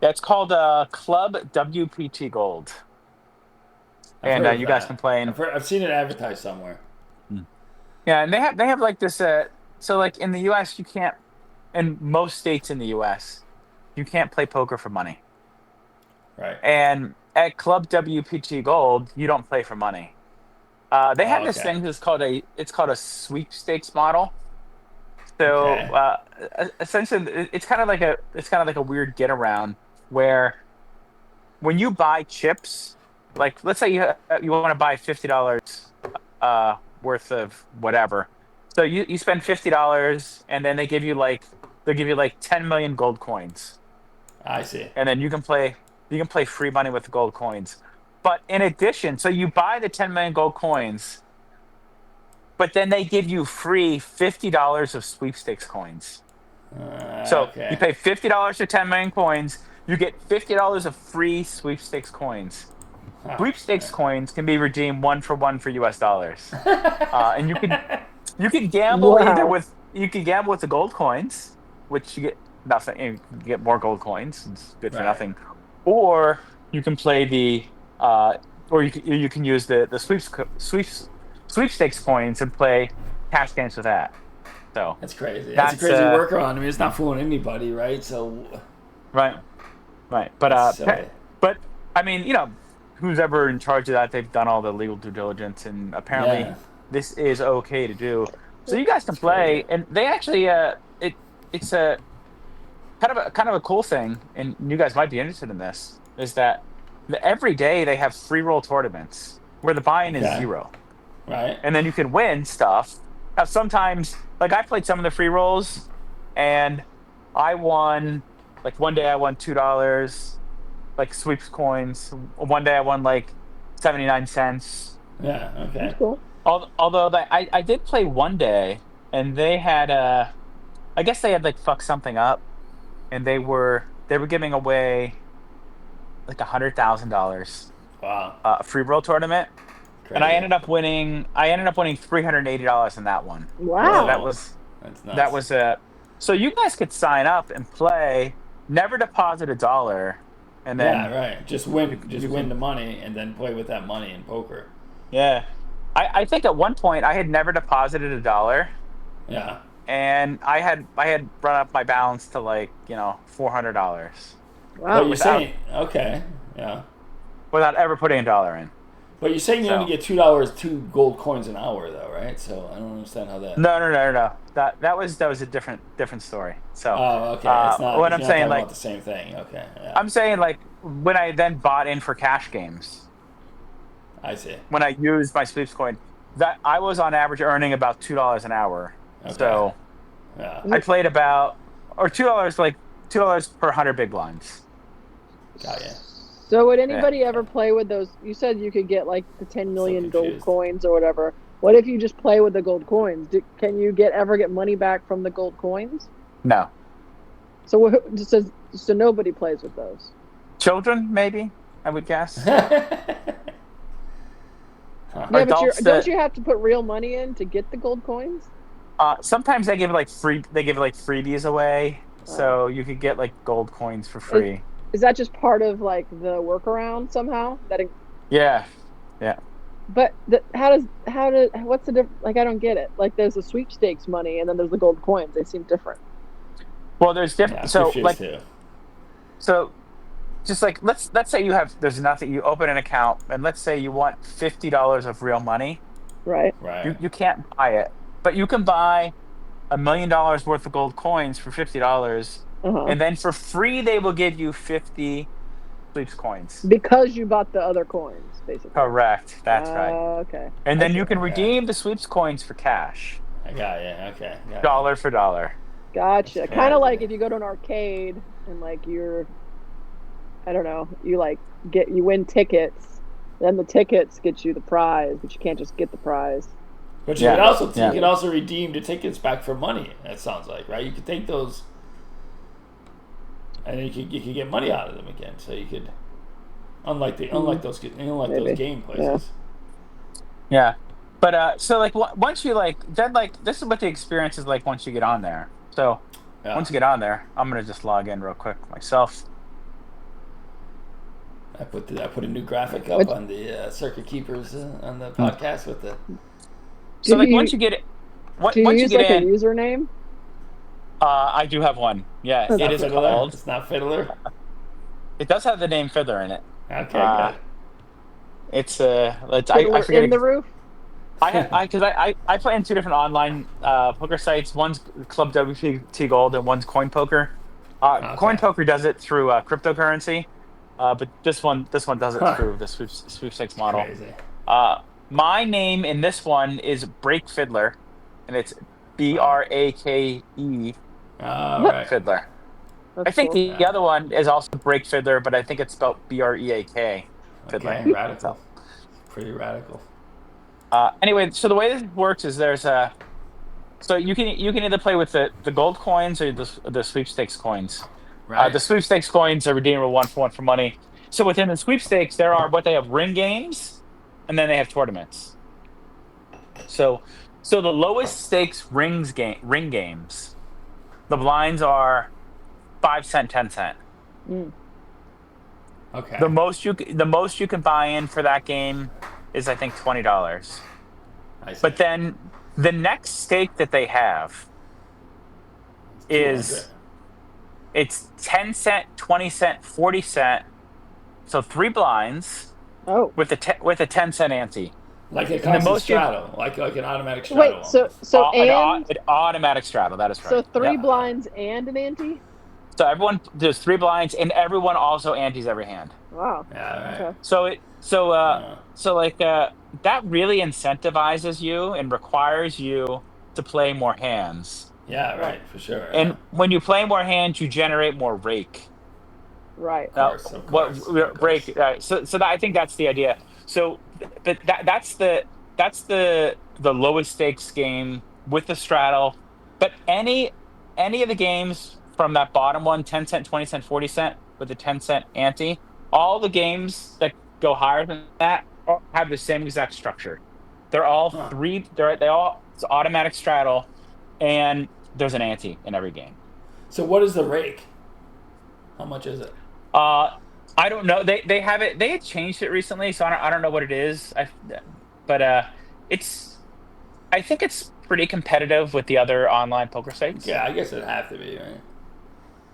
yeah, it's called Club WPT Gold, I've and heard of you guys that. can play in. I've seen it advertised somewhere. Yeah, and they have like this. So like in the U.S., you can't. In most states in the U.S., you can't play poker for money. Right. And at Club WPT Gold, you don't play for money. They have Oh, this okay. thing that's called a sweepstakes model. So Okay. essentially, it's kind of like a weird get around where when you buy chips, like let's say you want to buy $50 worth of whatever. So you spend $50, and then they'll give you like 10 million gold coins. I see. and then you can play free money with the gold coins. But in addition, so you buy the 10 million gold coins, but then they give you free $50 of sweepstakes coins. So you Okay. pay $50 for 10 million coins, you get $50 of free sweepstakes coins. Huh. Sweepstakes coins can be redeemed 1 for 1 for US dollars. And you can gamble Wow. you can gamble with the gold coins, which you get nothing. You get more gold coins. It's good for Right. nothing. Or you can play or you can use the sweepstakes coins and play cash games with that. So That's crazy. That's a crazy workaround. I mean, it's not fooling anybody, right? So, right, right. But that's silly. but I mean, who's ever in charge of that? They've done all the legal due diligence, and apparently Yeah. this is okay to do. So you guys can play, and they actually it's a kind of a cool thing, and you guys might be interested in this. Is that every day they have free roll tournaments where the buy-in is Okay. 0, Right? and then you can win stuff. Now sometimes, like I played some of the free rolls, and I won. Like one day I won $2, like sweeps coins. One day I won like 79 cents. Yeah. Okay. That's cool. Although I did play one day, and they had I guess they had like fucked something up, and they were giving away like $100,000 Wow. free roll tournament, Crazy. and I ended up winning $380 in that one. Wow. So That's nuts. that was so you guys could sign up and play, never deposit $1, and then yeah. Right. Just win. Just you win can- the money and then play with that money in poker. yeah. I think at one point I had never deposited $1. Yeah. And I had run up my balance to like $400 Wow. But you're without- saying okay. Yeah. without ever putting $1 in. But you're saying you So- only get $2, 2 gold coins an hour, though, right? So I don't understand how that. No. That was a different story. So Oh, okay. It's not. what you're I'm not saying, talking like about the same thing. Okay. Yeah. I'm saying, like when I then bought in for cash games, I see. when I used my sweeps coin, that I was on average earning about $2 an hour. Okay. So Yeah. I played about $2, like $2 per 100 big blinds. Got ya. So would anybody ever play with those? You said you could get like the 10 million gold confused. coins or whatever. What if you just play with the gold coins? Can you ever get money back from the gold coins? No. So nobody plays with those. Children, maybe, I would guess. Yeah, but Adults don't you have to put real money in to get the gold coins? Sometimes they give freebies away, so you could get like gold coins for free. Is that just part of like the workaround somehow? Yeah. But what's the difference? Like I don't get it. Like there's the sweepstakes money and then there's the gold coins. They seem different. Well, there's Yeah, different. I'm So confused like, too. so just like let's say there's nothing. You open an account, and let's say you want $50 of real money. Right. Right. You can't buy it, but you can buy $1 million worth of gold coins for $50, Uh-huh. and then for free they will give you 50 sweeps coins. Because you bought the other coins, basically. Correct. That's right. Okay. And then I you see. can redeem the sweeps coins for cash, I got you. Okay. Got ya. dollar for dollar. Gotcha. That's Kind fair. of like if you go to an arcade and like I don't know, you win tickets, then the tickets get you the prize, but you can't just get the prize. But you Yeah. you can also redeem the tickets back for money. That sounds like, right? You could take those, and then you could get money out of them again. So you could, unlike those Maybe. game places. Yeah, but so like once you this is what the experience is like once you get on there. So Yeah. once you get on there, I'm gonna just log in real quick myself. I put a new graphic up Which- on the Circuit Keepers on the podcast with the. So Do like you- once you get it, Do you once you use get like in, a username? I do have one. Yeah, It's it Not is Fiddler? called. It's not Fiddler. It does have the name Fiddler in it. Okay, Uh, good. It's I Fiddler forget in the roof? I play in 2 different online poker sites. One's Club WPT Gold and one's Coin Poker. Okay. Coin Poker does it through cryptocurrency, but this one does it through the sweepstakes model. Crazy. My name in this one is Break Fiddler, and it's BRAKE All right. Fiddler. That's I think cool. the other one is also Break Fiddler, but I think it's spelled BREAK. Fiddler. Okay, radical. So, Pretty radical. anyway, so the way this works is so you can either play with the gold coins or the sweepstakes coins. Right. The sweepstakes coins are redeemable 1-for-1 for money. So within the sweepstakes, there are what they have ring games, and then they have tournaments. So the lowest stakes ring games, the blinds are 5 cent, 10 cent. Mm. Okay. The most you can buy in for that game is I think $20. I see. But then the next stake that they have 200. is it's 10 cent, 20 cent, 40 cent. So 3 blinds Oh. with a 10 cent ante. Like a the constant most you- straddle, like an automatic straddle. Wait, so An automatic straddle. That is right. so 3 Yep. blinds and an ante? So everyone there's 3 blinds, and everyone also antes every hand. Wow. Yeah, right. Okay. So that really incentivizes you and requires you to play more hands. Yeah, right, for sure. And when you play more hands, you generate more rake. Right. Of course. Rake? So I think that's the idea. So, but that's the lowest stakes game with the straddle. But any of the games from that bottom one, 10 cent, 20 cent, 40 cent with the 10 cent ante, all the games that go higher than that have the same exact structure. They're all it's automatic straddle, and there's an ante in every game. So what is the rake? How much is it? I don't know. They have it. They had changed it recently, so I don't know what it is. But I think it's pretty competitive with the other online poker sites. Yeah, I guess it'd have to be, right?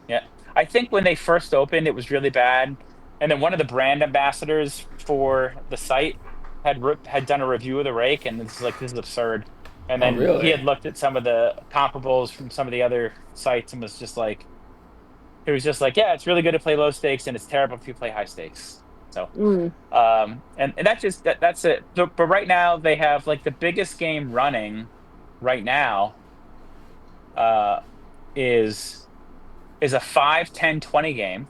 Yeah. I think when they first opened, it was really bad, and then one of the brand ambassadors for the site had done a review of the rake, and it's like, this is absurd. And then really? he had looked at some of the comparables from some of the other sites and was just like, yeah, it's really good to play low stakes, and it's terrible if you play high stakes. So, and that's it. But right now they have like the biggest game running right now is a 5, 10, 20 game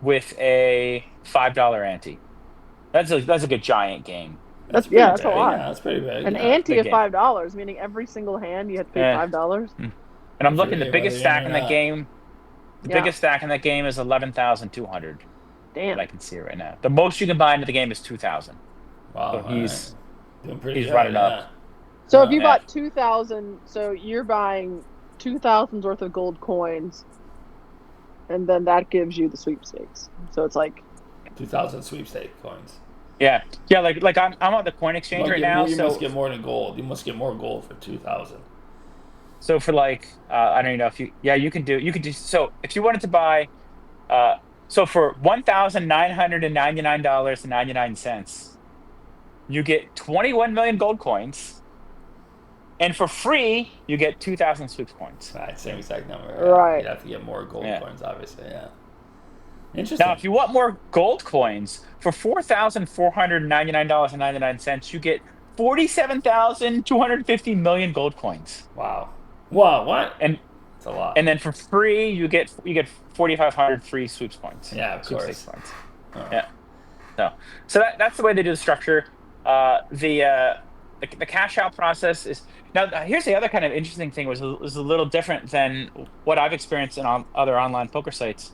with a $5 ante. That's a good giant game. That's pretty a big. lot. Yeah, that's pretty big. An yeah. ante big of game. $5, meaning every single hand you have to pay Yeah. $5. And I'm looking, the Whether biggest you're stack in in or that not. game. The Yeah. biggest stack in that game is 11,200. Damn. That I can see right now. The most you can buy into the game is 2,000. Wow, So all he's- right. Doing pretty he's good, running yeah. up. So if you Yeah. bought 2,000, so you're buying 2,000's worth of gold coins, and then that gives you the sweepstakes. So it's like 2,000 sweepstake coins. Yeah. Like I'm on the coin exchange Well, right now. you So must get more than gold. You must get more gold for 2,000. So for like, I don't even know if you can do, so if you wanted to buy, so for $1,999.99, you get 21 million gold coins, and for free, you get 2,000 sweeps points. Right, same exact number. Right. You'd have to get more gold Yeah. coins, obviously, yeah. Interesting. Now, if you want more gold coins, for $4,499.99, you get 47,250 million gold coins. Wow. Wow, what? And It's a lot. and then for free, you get 4,500 free sweeps points. Yeah, of Sweepstakes course. points. Oh. Yeah. So that's the way they do the structure. The cash out process is now. Here's the other kind of interesting thing was a little different than what I've experienced in other online poker sites.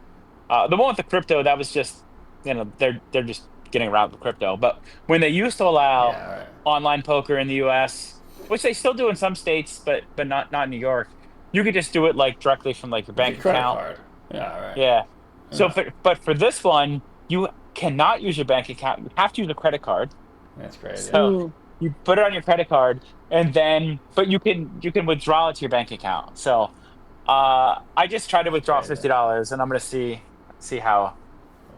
The one with the crypto, that was just, they're just getting around the crypto. But when they used to allow Yeah, right. online poker in the U.S., which they still do in some states, but not in New York, you could just do it like directly from like your bank Your credit account. card. Yeah, right. Yeah. So, Yeah. but for this one, you cannot use your bank account. You have to use a credit card. That's crazy. So you put it on your credit card, and then, but you can withdraw it to your bank account. So, I just tried to withdraw $50, and I'm gonna see how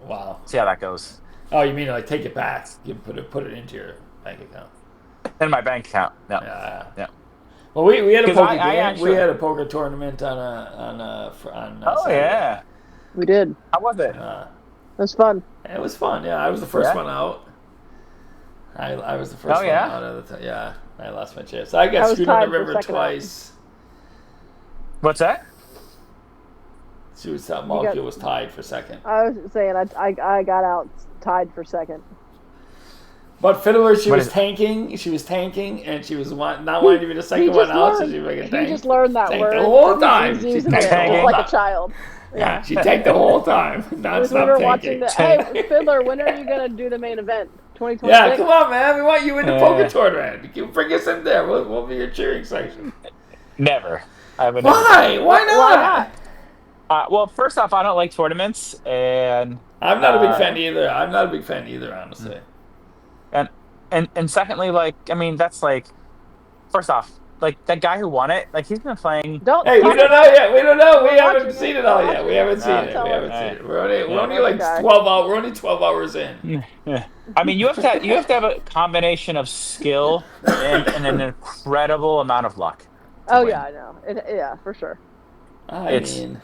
Wow. that goes Oh, you mean like take it back? You put it into your bank account. in my bank account. No. Yeah. Well, we had a 'Cause poker I game. actually- We had a poker tournament on Oh Saturday. yeah. we did. How was it? It was fun. It was fun. Yeah, I was the first Yeah? one out. I was the first Oh, one yeah? out of the yeah. I lost my chips. I I got was screwed on tied the for river second out. twice. What's that? Molecule was tied for second. I was saying I got out tied for second. But Fiddler, she What was is it? tanking. She was tanking, and she was not wanting to be the second one out, so she was like a tank. He just learned that Tanked word. the whole He's time. She using tanked it the whole just like time. a child. Yeah, she tanked the whole time. We Non-stop were tanking. watching the. Hey, Fiddler, when are you gonna do the main event? 2026. Yeah, come on, man. We want you in the Yeah. poker tournament. You bring us in there. We'll be your cheering section. Never. I would Why? Why not? Why not? Well, first off, I don't like tournaments, and I'm not a big fan either. I'm not a big fan either, honestly. and secondly, like, I mean, that's like, first off, like that guy who won it, like he's been playing. Don't. Hey, we tell don't me- know yet. We don't know. We We're haven't watching seen it. it all We're yet. We haven't seen watching it. it. We haven't Alright. seen it. We're only Yeah. like Guy. 12 hours. We're only 12 hours in. Yeah. I mean, you have to have a combination of skill and an incredible amount of luck. Oh win. yeah, I know. Yeah, for sure. I It's- mean,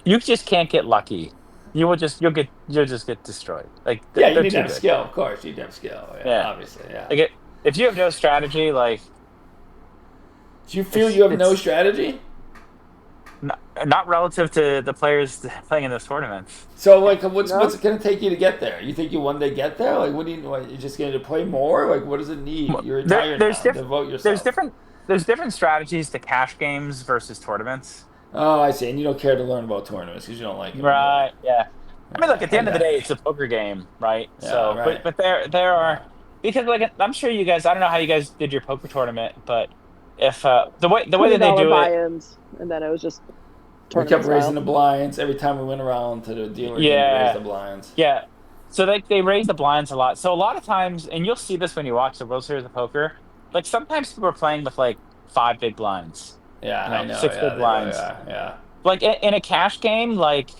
You just can't get lucky. You'll just get destroyed. Like yeah, you they're need too to have good. skill, of course. You need to have skill. Yeah, Yeah. obviously. Yeah. Like if you have no strategy, like Do you feel you have no it's- strategy? not relative to the players playing in those tournaments. So, like, what's No. it going to take you to get there? You think you one day get there? Like, what do you just going to play more? Like, what does it need? You're retired there's now. diff- Devote yourself. There's different strategies to cash games versus tournaments. Oh, I see. And you don't care to learn about tournaments because you don't like them. Right. Yeah. I mean, look. At the I end of the got day, it. it's a poker game, right? Yeah, So, right. but there are because like I'm sure you guys. I don't know how you guys did your poker tournament, but if the way that they $20 do it, buy-ins, and then it was just. We kept tournament raising style. the blinds every time we went around to the dealer. Yeah. Raise the blinds. yeah. So they raise the blinds a lot. So a lot of times, and you'll see this when you watch the World Series of Poker. Like sometimes people are playing with like 5 big blinds. Yeah, You know, I know. 6 yeah, big they do, blinds. Yeah. Like in a cash game, like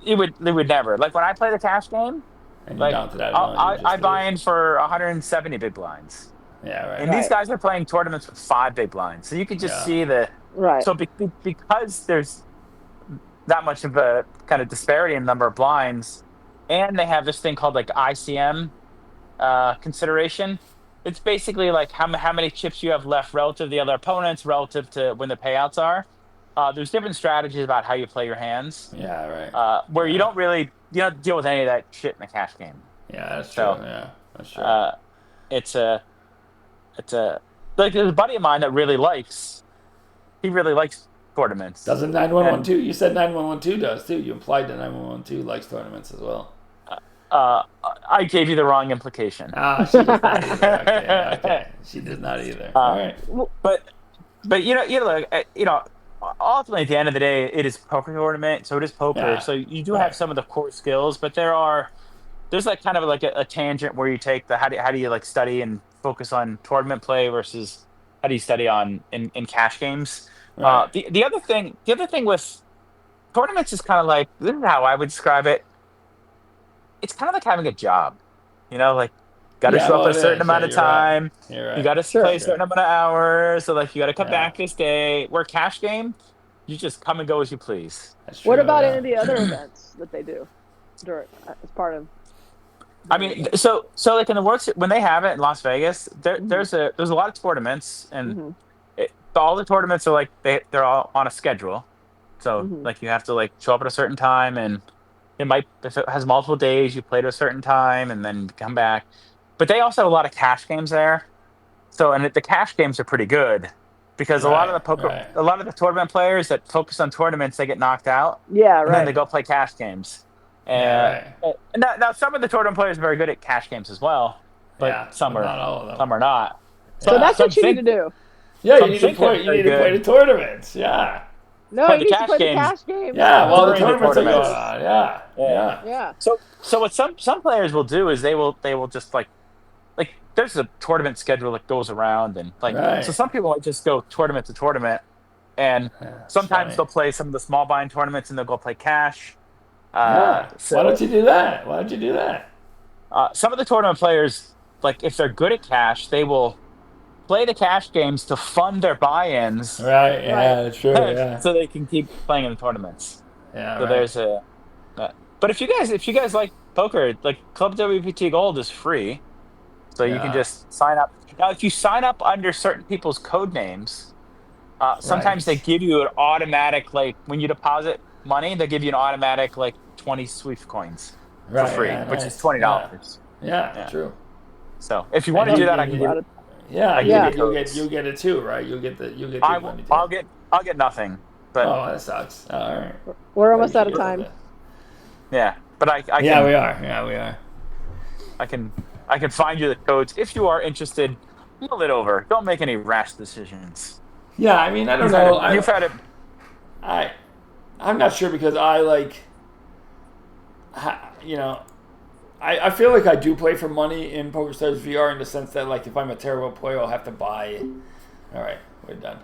it would never. Like when I play the cash game, And like you're down to that. I buy in for 170 big blinds. Yeah, right. And these Right. guys are playing tournaments with 5 big blinds, so you could just Yeah. see the. Right. So because there's that much of a kind of disparity in number of blinds, and they have this thing called like ICM consideration. It's basically like how many chips you have left relative to the other opponents, relative to when the payouts are. There's different strategies about how you play your hands, Yeah, right. where you don't deal with any of that shit in a cash game. Yeah, that's true. So, Yeah, that's true. It's a like there's a buddy of mine that really likes tournaments. Doesn't 9112? You said 9112 does too. You implied that 9112 likes tournaments as well. I gave you the wrong implication. Ah, she does not either. Okay. She does not either. All right. But ultimately at the end of the day, it is a poker tournament, so it is poker. Yeah. So you do Right. have some of the core skills, but there's like kind of like a tangent where you take the how do you like study and focus on tournament play versus how do you study in cash games. Right. The other thing with tournaments is kind of like, this is how I would describe it. It's kind of like having a job, like got to Yeah, show up well, a certain it is. amount Yeah, of you're right. time. You're right. You got to play a certain amount of hours, so like you got to come Yeah. back this day. Where cash game, you just come and go as you please. That's What true, about yeah. any of the other events that they do during as part of? I mean, so like in the World Series, when they have it in Las Vegas, there's a lot of tournaments, and Mhm. all the tournaments are like they're all on a schedule. So Mhm. like you have to like show up at a certain time, and if it has multiple days, you play to a certain time and then come back. But they also have a lot of cash games there. So and the cash games are pretty good because a lot of the poker, Right. a lot of the tournament players that focus on tournaments, they get knocked out. Yeah, And then they right. go play cash games. Yeah, And now some of the tournament players are very good at cash games as well, but Yeah, some but are not all of them. some are not. So that's some what you need to think- do. Yeah, you Some need to think play. they're You need to very play the tournaments. Yeah. No, Play he the needs to cash play games. the cash games. Yeah. Well, the During the tournaments are going tournaments. on. Yeah. Yeah. Yeah. Yeah. So what some players will do is they will just like there's a tournament schedule that goes around, and like Right. so some people might just go tournament to tournament, and Yeah, it's sometimes funny. they'll play some of the small bind tournaments and they'll go play cash. Yeah. So Why don't you do that? Why don't you do that? some of the tournament players, like if they're good at cash, they will play the cash games to fund their buy-ins, Right. Yeah. That's true. Yeah. so they can keep playing in the tournaments. Yeah. So Right. there's but if you guys like poker, like Club WPT Gold is free, so you can Yeah. just sign up. Now, if you sign up under certain people's code names, Sometimes they give you an automatic, like when you deposit money, they give you an automatic like 20 Swift coins for free, which is $20. Yeah, true. So if you want to do that, I can give it. Yeah, Yeah. you'll get it too, right? You'll get the money too. I'll get nothing. But Oh, that sucks. All right. We're almost out of time. yeah, but I can, Yeah, we are. Yeah, we are. I can find you the codes if you are interested. Mull it over. Don't make any rash decisions. Yeah, I mean, I don't know. You've had it. I'm not sure because I feel like I do play for money in PokerStars VR in the sense that like if I'm a terrible player, I'll have to buy. All right, we're done.